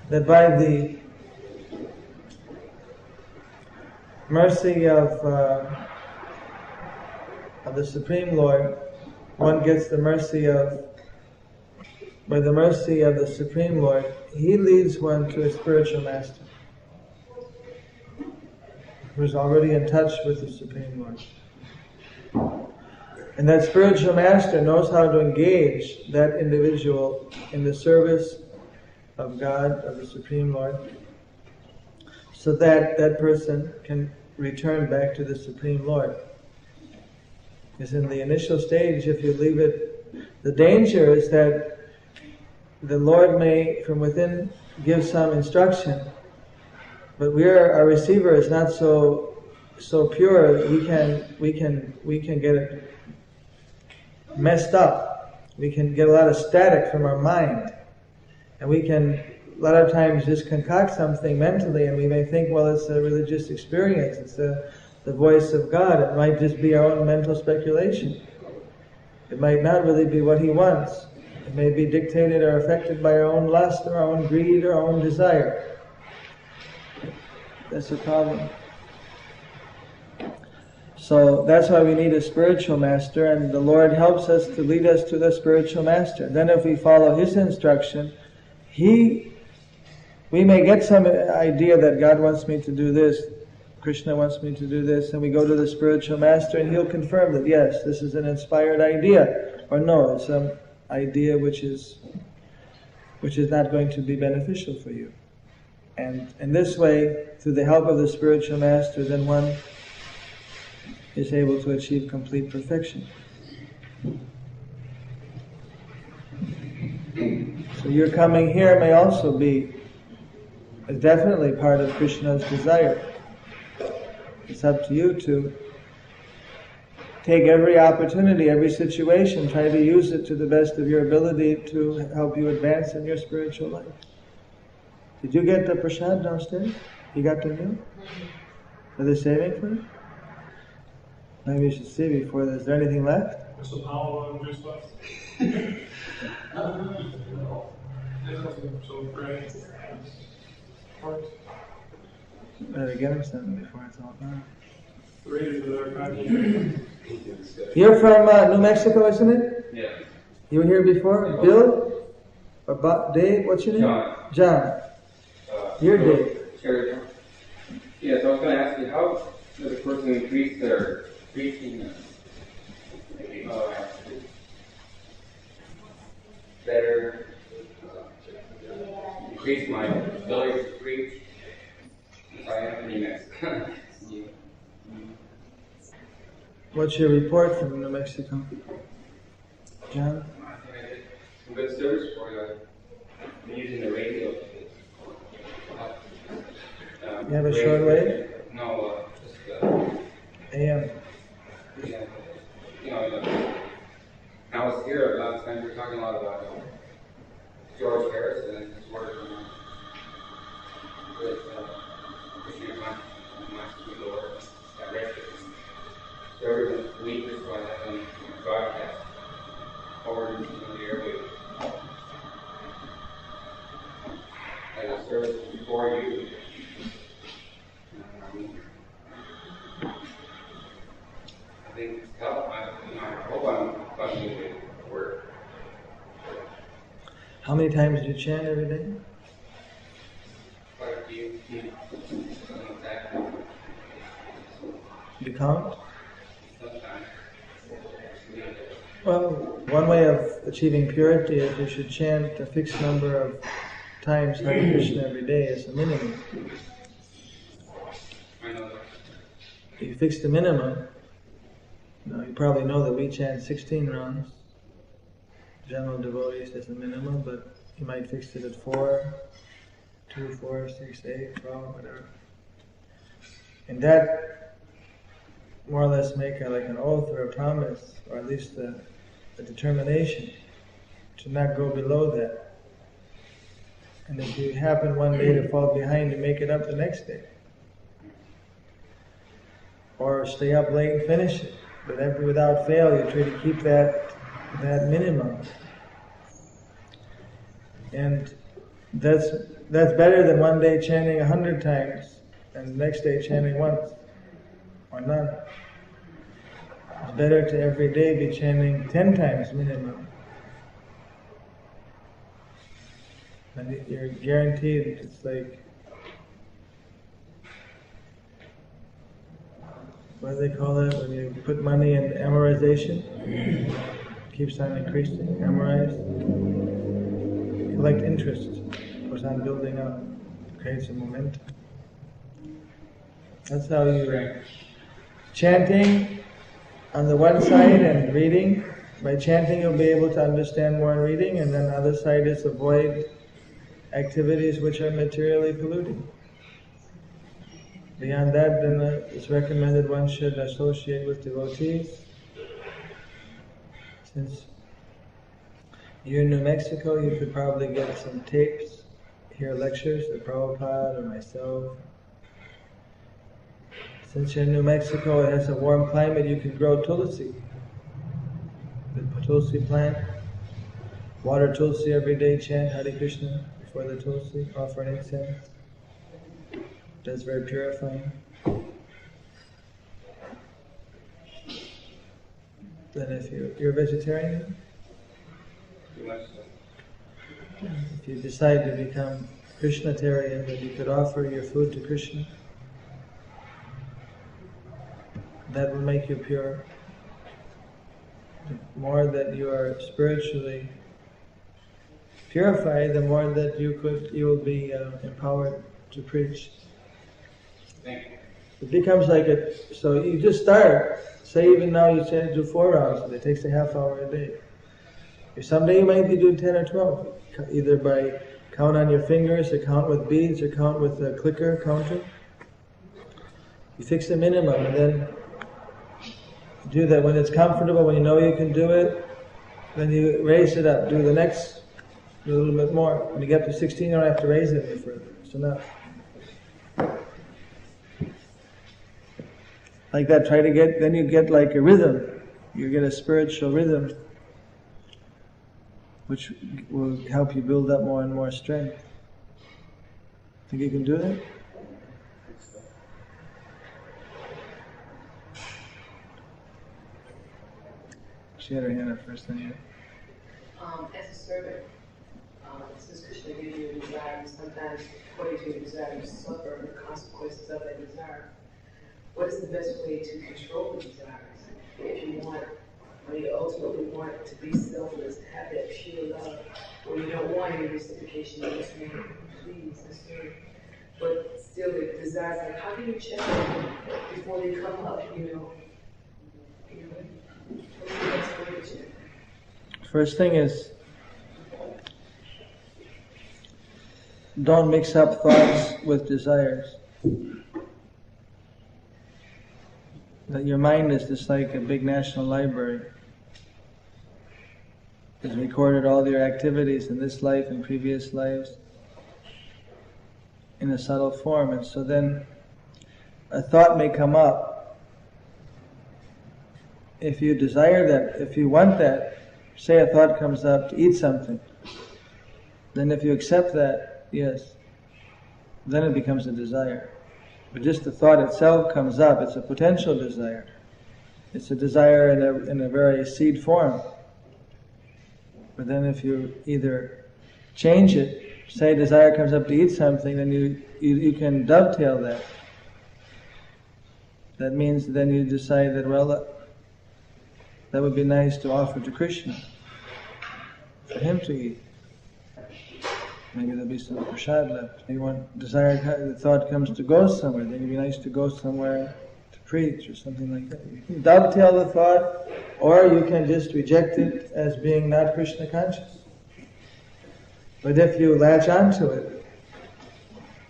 That by the mercy of the Supreme Lord, one gets the mercy of... By the mercy of the Supreme Lord, He leads one to a spiritual master. who's already in touch with the Supreme Lord. And that spiritual master knows how to engage that individual in the service of God, of the Supreme Lord, so that that person can return back to the Supreme Lord. Because in the initial stage, if you leave it, the danger is that the Lord may, from within, give some instruction, but our receiver is not so pure. We can get it messed up. We can get a lot of static from our mind, and we can a lot of times just concoct something mentally, and we may think, well, it's a religious experience. It's the voice of God. It might just be our own mental speculation. It might not really be what He wants. It may be dictated or affected by our own lust, or our own greed, or our own desire. That's the problem. So that's why we need a spiritual master, and the Lord helps us to lead us to the spiritual master. Then if we follow His instruction, we may get some idea that God wants me to do this, Krishna wants me to do this, and we go to the spiritual master and He'll confirm that, yes, this is an inspired idea, or no, it's some idea which is not going to be beneficial for you. And in this way, through the help of the spiritual master, then one is able to achieve complete perfection. So your coming here may also be definitely part of Krishna's desire. It's up to you to take every opportunity, every situation, try to use it to the best of your ability to help you advance in your spiritual life. Did you get the prasad downstairs? You got the meal? Are they saving for it? Maybe you should see before. Is there anything left? There's some olive oil juice left. So great. Better get him something before it's all done. You're You're from New Mexico, isn't it? Yeah. You were here before? Bill? Or Dave? What's your name? John. John. You're Dave. Sure. Yeah, so I was going to ask you, how does a person increase their preaching better, increase my ability to preach if I am New Mexico? What's your report from New Mexico? John? I think I did some good service for you. I've been using the radio. You have a short wave? No, just AM. yeah. You know, I was here last time. We were talking a lot about George Harrison and his work with Krishna consciousness, Lord, that record. So every week or so I have them broadcast forward into the airway. As a service before you. I think it's tough. I hope I'm doing it work. How many times do you chant every day? Quite a few. Exactly. You count? Sometimes. Well, one way of achieving purity is you should chant a fixed number of times Hare Krishna every day as a minimum. I know that. If you fix the minimum, you probably know that we chant 16 rounds, general devotees as a minimum, but you might fix it at 4, 2, 4, 6, 8, 12, whatever. And that more or less make like an oath or a promise, or at least a determination to not go below that. And if you happen one day to fall behind, you make it up the next day. Or stay up late and finish it. But without fail, you try to keep that minimum. And that's better than one day chanting 100 times and the next day chanting once or none. It's better to every day be chanting 10 times minimum. And you're guaranteed, it's like what do they call it when you put money in amortization? Keeps on increasing, amortize. Collect interest, goes on building up, creates a momentum. That's how you chanting on the one side and reading. By chanting you'll be able to understand more in reading, and then the other side is avoid activities which are materially polluting. Beyond that, then it's recommended one should associate with devotees. Since you're in New Mexico, you could probably get some tapes, hear lectures of Prabhupada or myself. Since you're in New Mexico, it has a warm climate, you can grow tulsi. The tulsi plant, water tulsi every day, chant Hare Krishna before the tulsi, offer an incense. That's very purifying. Then if you're a vegetarian, if you decide to become Krishnatarian, then you could offer your food to Krishna. That will make you pure. The more that you are spiritually purified, the more that you will be empowered to preach. It becomes like so you just start. Say even now you say do 4 rounds, it takes a half hour a day. If someday you might be doing 10 or 12, either by count on your fingers, or count with beads, or count with a clicker counter. You fix the minimum and then do that when it's comfortable, when you know you can do it, then you raise it up, do a little bit more. When you get up to 16, you don't have to raise it any further. It's enough. Like that, then you get like a rhythm. You get a spiritual rhythm, which will help you build up more and more strength. Think you can do that? She had her hand up first, then you. As a servant, since Krishna gives you a desire, and sometimes according to your desire you suffer the consequences of that desire. What is the best way to control the desires? If you ultimately want to be selfless, have that pure love, or you don't want any reciprocation, you just want to please and serve. But still the desires, like how do you check them before they come up, First thing is, don't mix up thoughts with desires. That your mind is just like a big national library. It's recorded all your activities in this life and previous lives in a subtle form, and so then a thought may come up. If you desire that, if you want that, say a thought comes up to eat something, then if you accept that, yes, then it becomes a desire. But just the thought itself comes up, it's a potential desire. It's a desire in a very seed form. But then if you either change it, say a desire comes up to eat something, then you can dovetail that. That means then you decide that, well, that would be nice to offer to Krishna, for him to eat. Maybe there'll be some prasad left. Maybe the thought comes to go somewhere, then it'd be nice to go somewhere to preach or something like that. You can dovetail the thought, or you can just reject it as being not Krishna conscious. But if you latch onto it,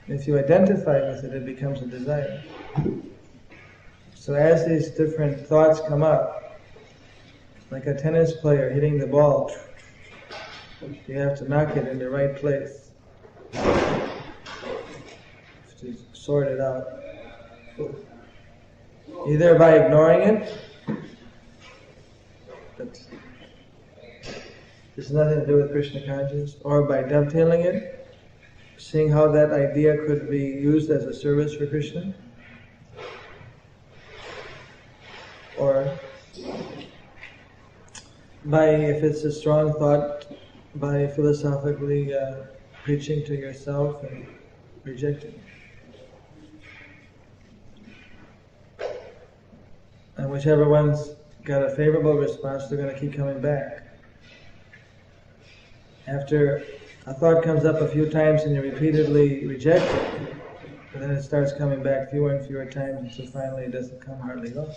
if you identify with it, it becomes a desire. So as these different thoughts come up, like a tennis player hitting the ball, you have to knock it in the right place. You have to sort it out. Either by ignoring it, that there's nothing to do with Krishna consciousness, or by dovetailing it, seeing how that idea could be used as a service for Krishna, or by, if it's a strong thought, by philosophically preaching to yourself and rejecting it. And whichever one's got a favorable response, they're going to keep coming back. After a thought comes up a few times and you repeatedly reject it, and then it starts coming back fewer and fewer times until finally it doesn't come hardly at all.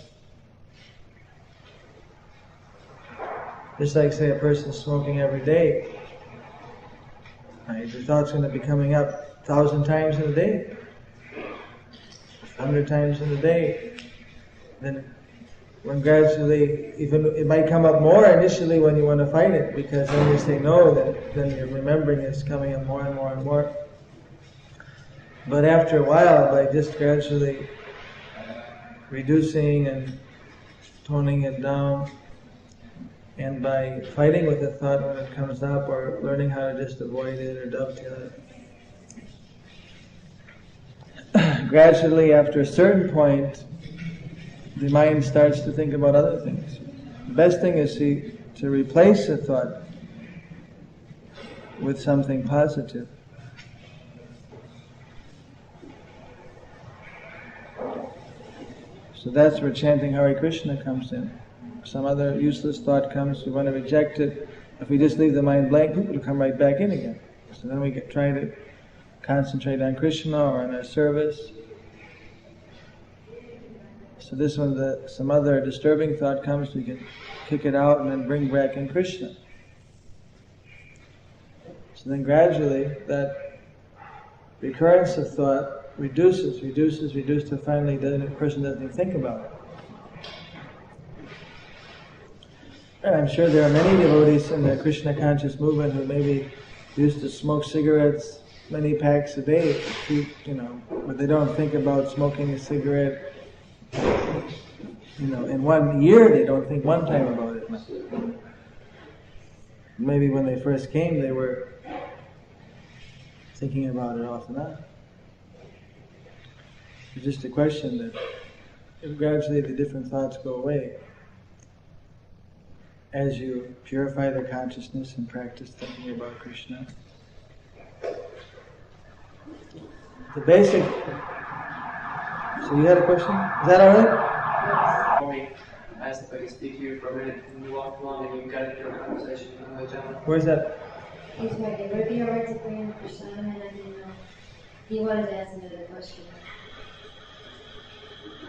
Just like, say, a person smoking every day, right? The thought's going to be coming up 1,000 times in a day, 100 times in a day. Then when gradually, even it might come up more initially when you want to fight it, because when you say no, then your remembering is coming up more and more and more. But after a while, by just gradually reducing and toning it down, and by fighting with the thought when it comes up, or learning how to just avoid it or dovetail it, gradually after a certain point, the mind starts to think about other things. The best thing is to replace the thought with something positive. So that's where chanting Hare Krishna comes in. Some other useless thought comes, we want to reject it. If we just leave the mind blank, it'll come right back in again. So then we try to concentrate on Krishna or on our service. So this when some other disturbing thought comes, we can kick it out and then bring back in Krishna. So then gradually that recurrence of thought reduces till finally the person doesn't even think about it. And I'm sure there are many devotees in the Krishna conscious movement who maybe used to smoke cigarettes many packs a day, but they don't think about smoking a cigarette. In 1 year they don't think one time about it. Maybe when they first came they were thinking about it off and on. It's just a question that if gradually the different thoughts go away as you purify the consciousness and practice thinking about Krishna. The basic... So you had a question? Is that alright? I asked if I could speak to you for a minute, and you walked along and you got into a conversation with another gentleman. Where's that? He's right. Would it be alright to bring in Krishna? And I didn't know. He wanted to ask another question.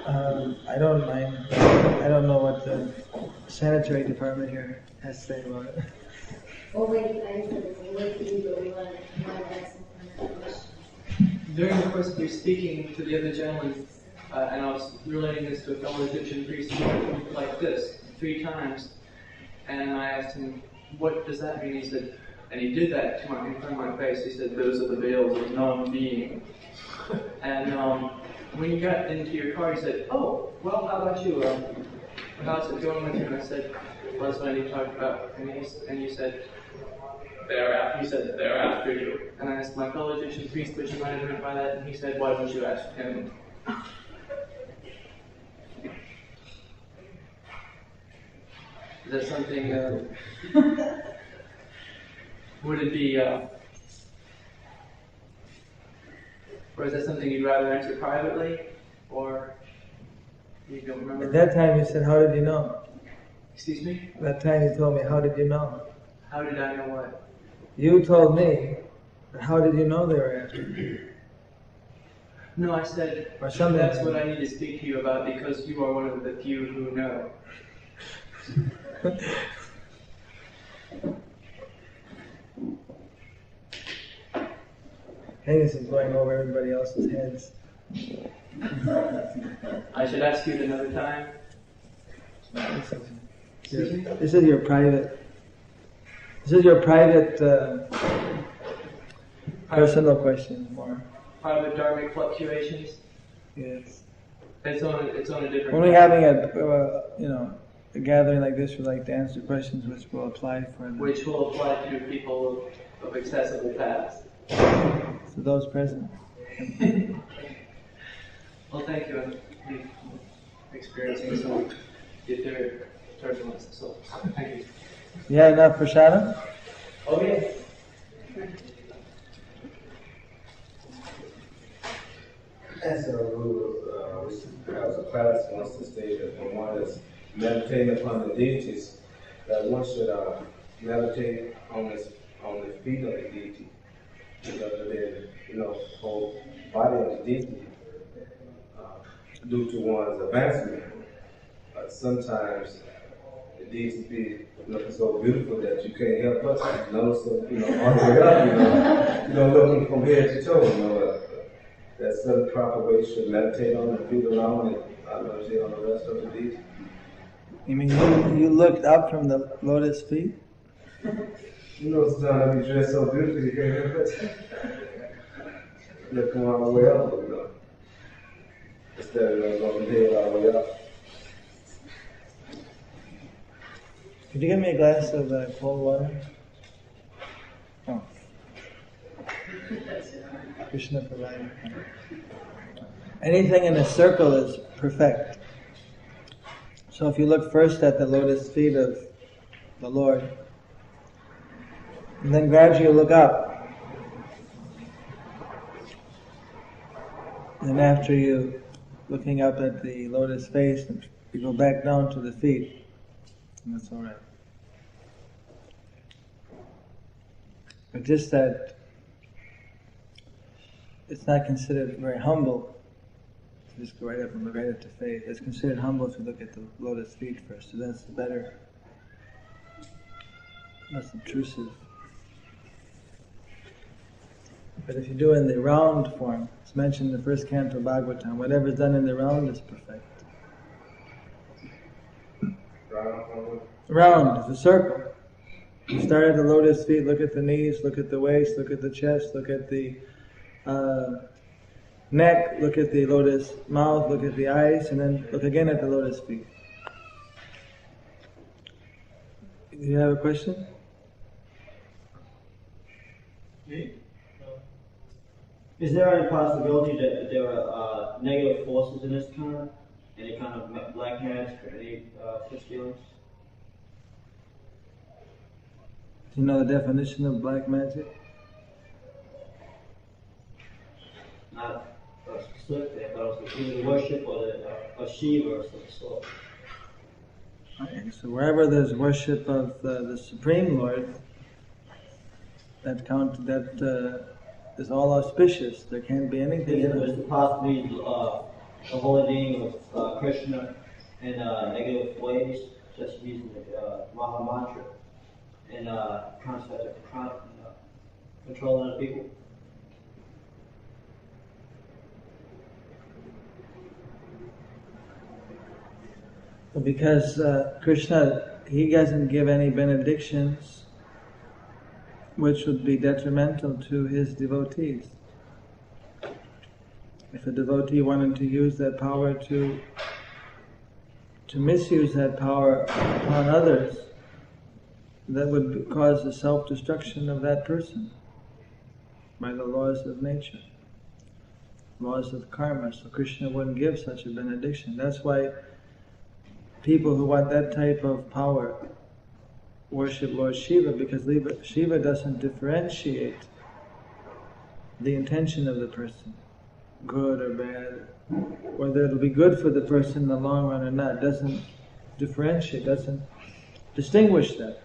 I don't mind. I don't know what the sanitary department here has to say about it. Oh wait, I said it's wait for you, but we want to ask another question. During the course of your speaking to the other gentleman, and I was relating this to a fellow Egyptian priest who went like this 3 times, and I asked him, what does that mean? He said, and he did that in front of my face, he said, those are the veils of non-being. And when you got into your car, he said, oh, well, how about you? How's it going with you? And I said, well, that's what you talked about. And you said, they're after you. And I asked my fellow Egyptian priest what you might have meant by that, and he said, why don't you ask him? Is that something, would it be, or is that something you'd rather answer privately, or you don't remember? At that time you said, how did you know? Excuse me? That time you told me, how did you know? How did I know what? You told me, how did you know they were after you? No, I said, or something. That's what I need to speak to you about, because you are one of the few who know. I think this is going over everybody else's heads. I should ask you it another time. This is your private. This is your private, personal question, more. Private dharmic fluctuations. Yes. It's on a different. When we're having a gathering like this, we like to answer questions which will apply for them. Which will apply to people of accessible past. So those present. Well, thank you. I'm experiencing some etheric turbulence, so thank you. You had enough prashadam? Oh, yeah. As a rule, as a class wants to state that when one is meditating upon the deities, that one should meditate on the feet of the deity, rather than whole body of the deity, due to one's advancement. Sometimes the deity be looking so beautiful that you can't help but notice them, all the way up, looking from head to toe, that's the proper way you should meditate on the feet alone and meditate on the rest of the deity. You mean you looked up from the lotus feet? Sometimes you dress so beautifully you can't help but looking all the way up, instead of going from head all the way up. Could you give me a glass of cold water? Oh. Krishna provided. Anything in a circle is perfect. So if you look first at the lotus feet of the Lord, and then gradually look up, and after you looking up at the lotus face, you go back down to the feet. And that's all right. But just that it's not considered very humble to just go right up and look right at the face. It's considered humble to look at the lotus feet first. So that's the better, less intrusive. But if you do it in the round form, it's mentioned in the first canto of Bhagavatam, whatever's done in the round is perfect. Round is a circle. You start at the lotus feet, look at the knees, look at the waist, look at the chest, look at the neck, look at the lotus mouth, look at the eyes, and then look again at the lotus feet. Do you have a question? Is there any possibility that there are negative forces in this kind? Any kind of black magic or any such dealings? Do you know the definition of black magic? Not specifically, but also either the worship or a Shiva or some sort. Okay, so wherever there's worship of the Supreme Lord, that is all auspicious. There can't be anything in it. There's possibly the holy name of Krishna in negative ways, just using the Maha Mantra and concept of controlling other people. Because Krishna, he doesn't give any benedictions which would be detrimental to his devotees. If a devotee wanted to use that power to misuse that power upon others, that would cause the self-destruction of that person by the laws of nature, laws of karma. So Krishna wouldn't give such a benediction. That's why people who want that type of power worship Lord Shiva, because Shiva doesn't differentiate the intention of the person, good or bad, whether it'll be good for the person in the long run or not. Doesn't differentiate, doesn't distinguish that.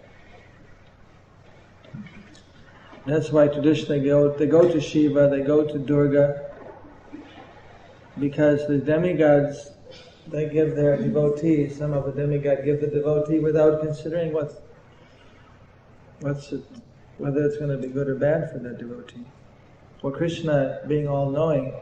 That's why traditionally they go to Shiva, they go to Durga, because the demigods, they give their devotees, some of the demigods give the devotee without considering whether it's going to be good or bad for that devotee. Well, Krishna, being all-knowing,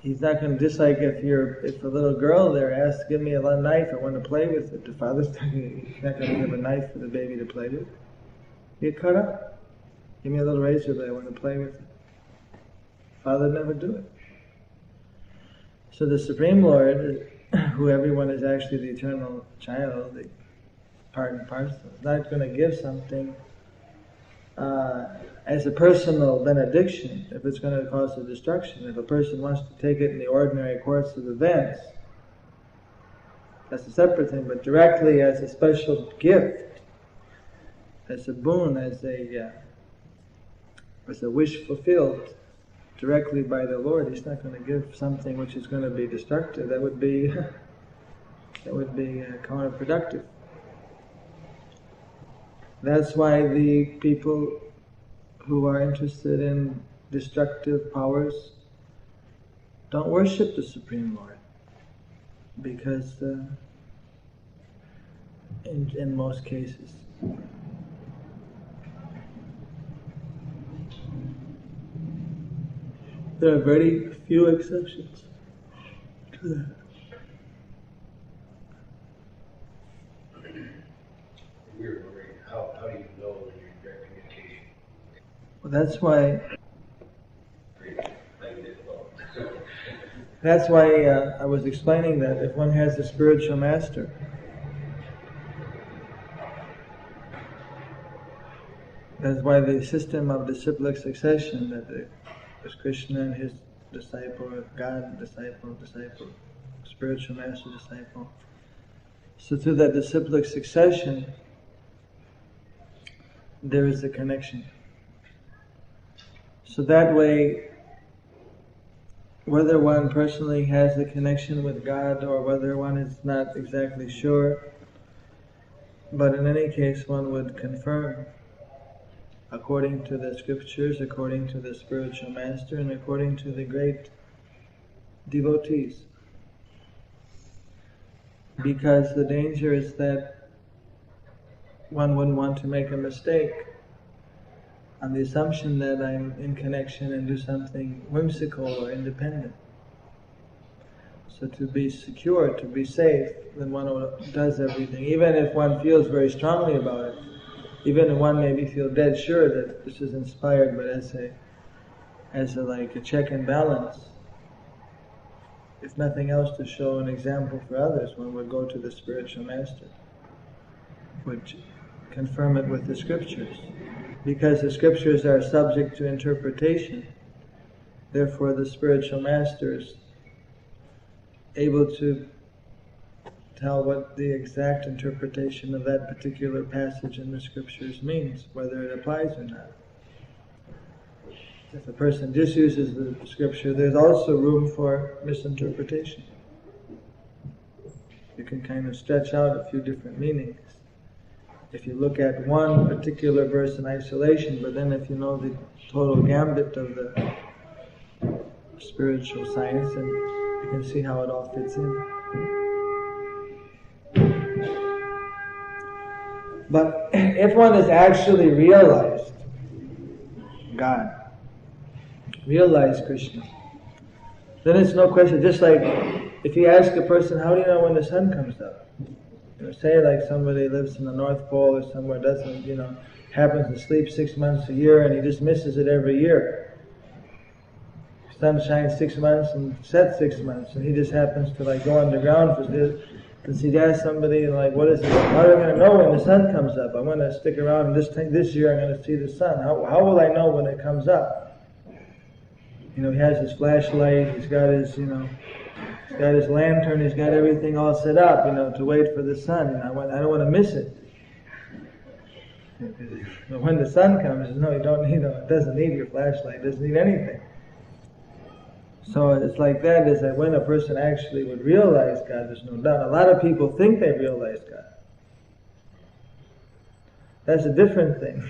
he's not going to, just like if a little girl there asks, give me a knife, I want to play with it, the father's not going to give a knife for the baby to play with. You get cut up. Give me a little razor blade, I want to play with it. Father would never do it. So the Supreme Lord, who everyone is actually the eternal child, the part and parcel, is not going to give something as a personal benediction if it's going to cause a destruction. If a person wants to take it in the ordinary course of events, that's a separate thing, but directly as a special gift, as a boon, as a wish fulfilled directly by the Lord, he's not going to give something which is going to be destructive. That would be That would be counterproductive. That's why the people who are interested in destructive powers don't worship the Supreme Lord, because in most cases there are very few exceptions to that. We were wondering, how do you know when you're in direct communication? Well, that's why I was explaining that if one has a spiritual master, that's why the system of disciplic succession, that there's Krishna and his disciple, God, disciple, spiritual master, disciple. So through that disciplic succession, there is a connection. So that way, whether one personally has a connection with God or whether one is not exactly sure, but in any case one would confirm according to the scriptures, according to the spiritual master, and according to the great devotees. Because the danger is that one wouldn't want to make a mistake on the assumption that I'm in connection and do something whimsical or independent. So to be secure, to be safe, then one does everything, even if one feels very strongly about it. Even if one maybe feel dead sure that this is inspired, but as a check and balance, if nothing else to show an example for others, one would go to the spiritual master, would confirm it with the scriptures. Because the scriptures are subject to interpretation, therefore the spiritual master is able to tell what the exact interpretation of that particular passage in the scriptures means, whether it applies or not. If a person just uses the scripture, there's also room for misinterpretation. You can kind of stretch out a few different meanings. If you look at one particular verse in isolation, but then if you know the total gambit of the spiritual science, then you can see how it all fits in. But if one has actually realized God, realized Krishna, then it's no question. Just like if you ask a person, how do you know when the sun comes up? Say like somebody lives in the North Pole or somewhere, doesn't, happens to sleep 6 months a year and he just misses it every year. Sun shines 6 months and sets 6 months, and he just happens to go underground for this. Because he'd ask somebody what is it? How am I going to know when the sun comes up? I'm going to stick around and this year I'm going to see the sun. How will I know when it comes up? He has his flashlight, he's got his lantern, he's got everything all set up, to wait for the sun. I don't want to miss it. But when the sun comes, no, you don't need it doesn't need your flashlight, it doesn't need anything. So it's like that, is that when a person actually would realize God, there's no doubt. A lot of people think they realize God. That's a different thing.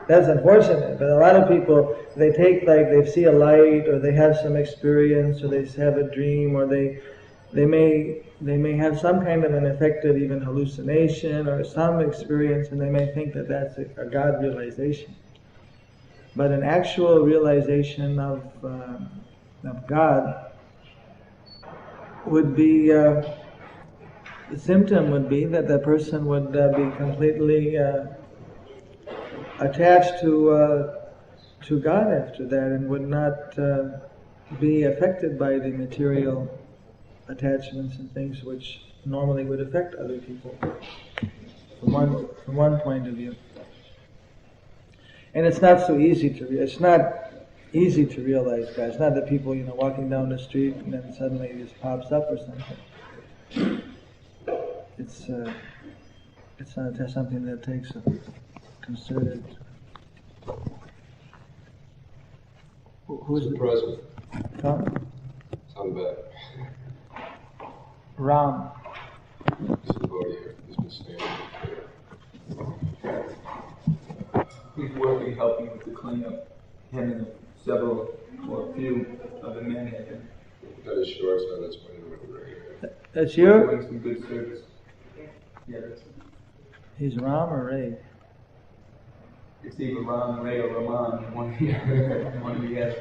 That's unfortunate, but a lot of people, they take they see a light, or they have some experience, or they have a dream, or they may have some kind of an effective even hallucination or some experience, and they may think that that's a God realization. But an actual realization of God would be, the symptom would be that the person would be completely attached to God after that, and would not be affected by the material attachments and things which normally would affect other people from one point of view. And it's not so easy to it's not easy to realize God. It's not that people walking down the street and then suddenly it just pops up or something. It's not something that takes a concerted. Who's the president? Huh? Sound bad. Ram. This is Bodhi here. He's been standing. He's working, helping with the cleanup. Him and several or a few of the men have been. That is short, so that's why we're right. That's you? Doing some good service. Yeah, that's it. He's Ram or Ray? It's either Ram, Ray, or Raman. One of you guys.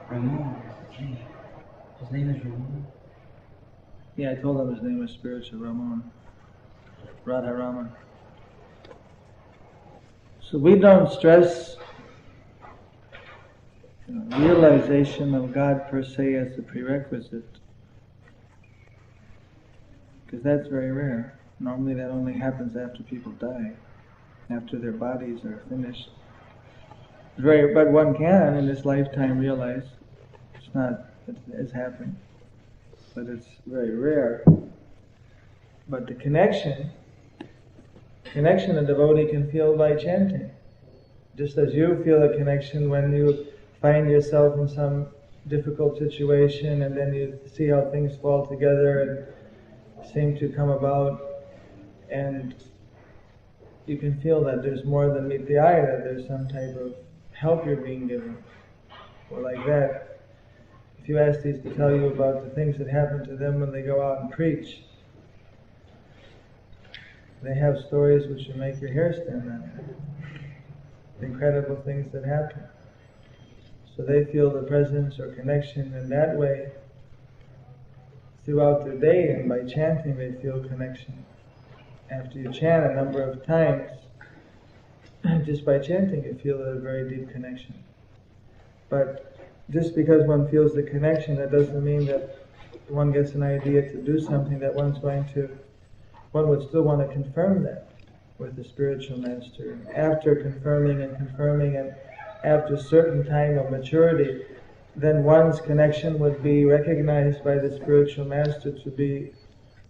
Ramon. His name is Ramon. Yeah, I told him his name was spiritual Raman. Radha Raman. So we don't stress realization of God per se as a prerequisite, because that's very rare. Normally that only happens after people die, after their bodies are finished. But one can in this lifetime realize it's happened, but it's very rare. But the connection a devotee can feel by chanting. Just as you feel a connection when you find yourself in some difficult situation and then you see how things fall together and seem to come about, and you can feel that there's more than meet the eye, that there's some type of help you're being given. Or like that, if you ask these to tell you about the things that happen to them when they go out and preach, they have stories which will make your hair stand on end. Incredible things that happen. So they feel the presence or connection in that way throughout their day, and by chanting they feel connection. After you chant a number of times, just by chanting you feel a very deep connection. But just because one feels the connection, that doesn't mean that one gets an idea to do something that one would still want to confirm that with the spiritual master. After confirming and after a certain time of maturity, then one's connection would be recognized by the spiritual master to be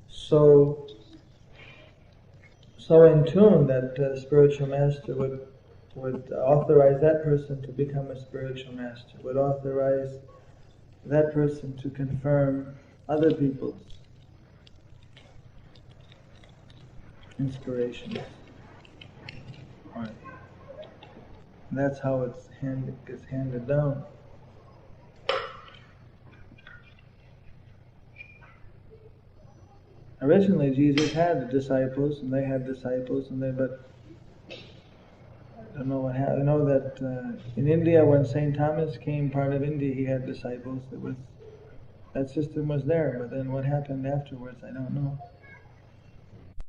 so in tune that the spiritual master would authorize that person to become a spiritual master, would authorize that person to confirm other people's inspirations. Right. That's how it gets handed down. Originally, Jesus had disciples, and they had disciples, but I don't know what happened. I know that in India, when St. Thomas came, part of India, he had disciples. That system was there, but then what happened afterwards, I don't know.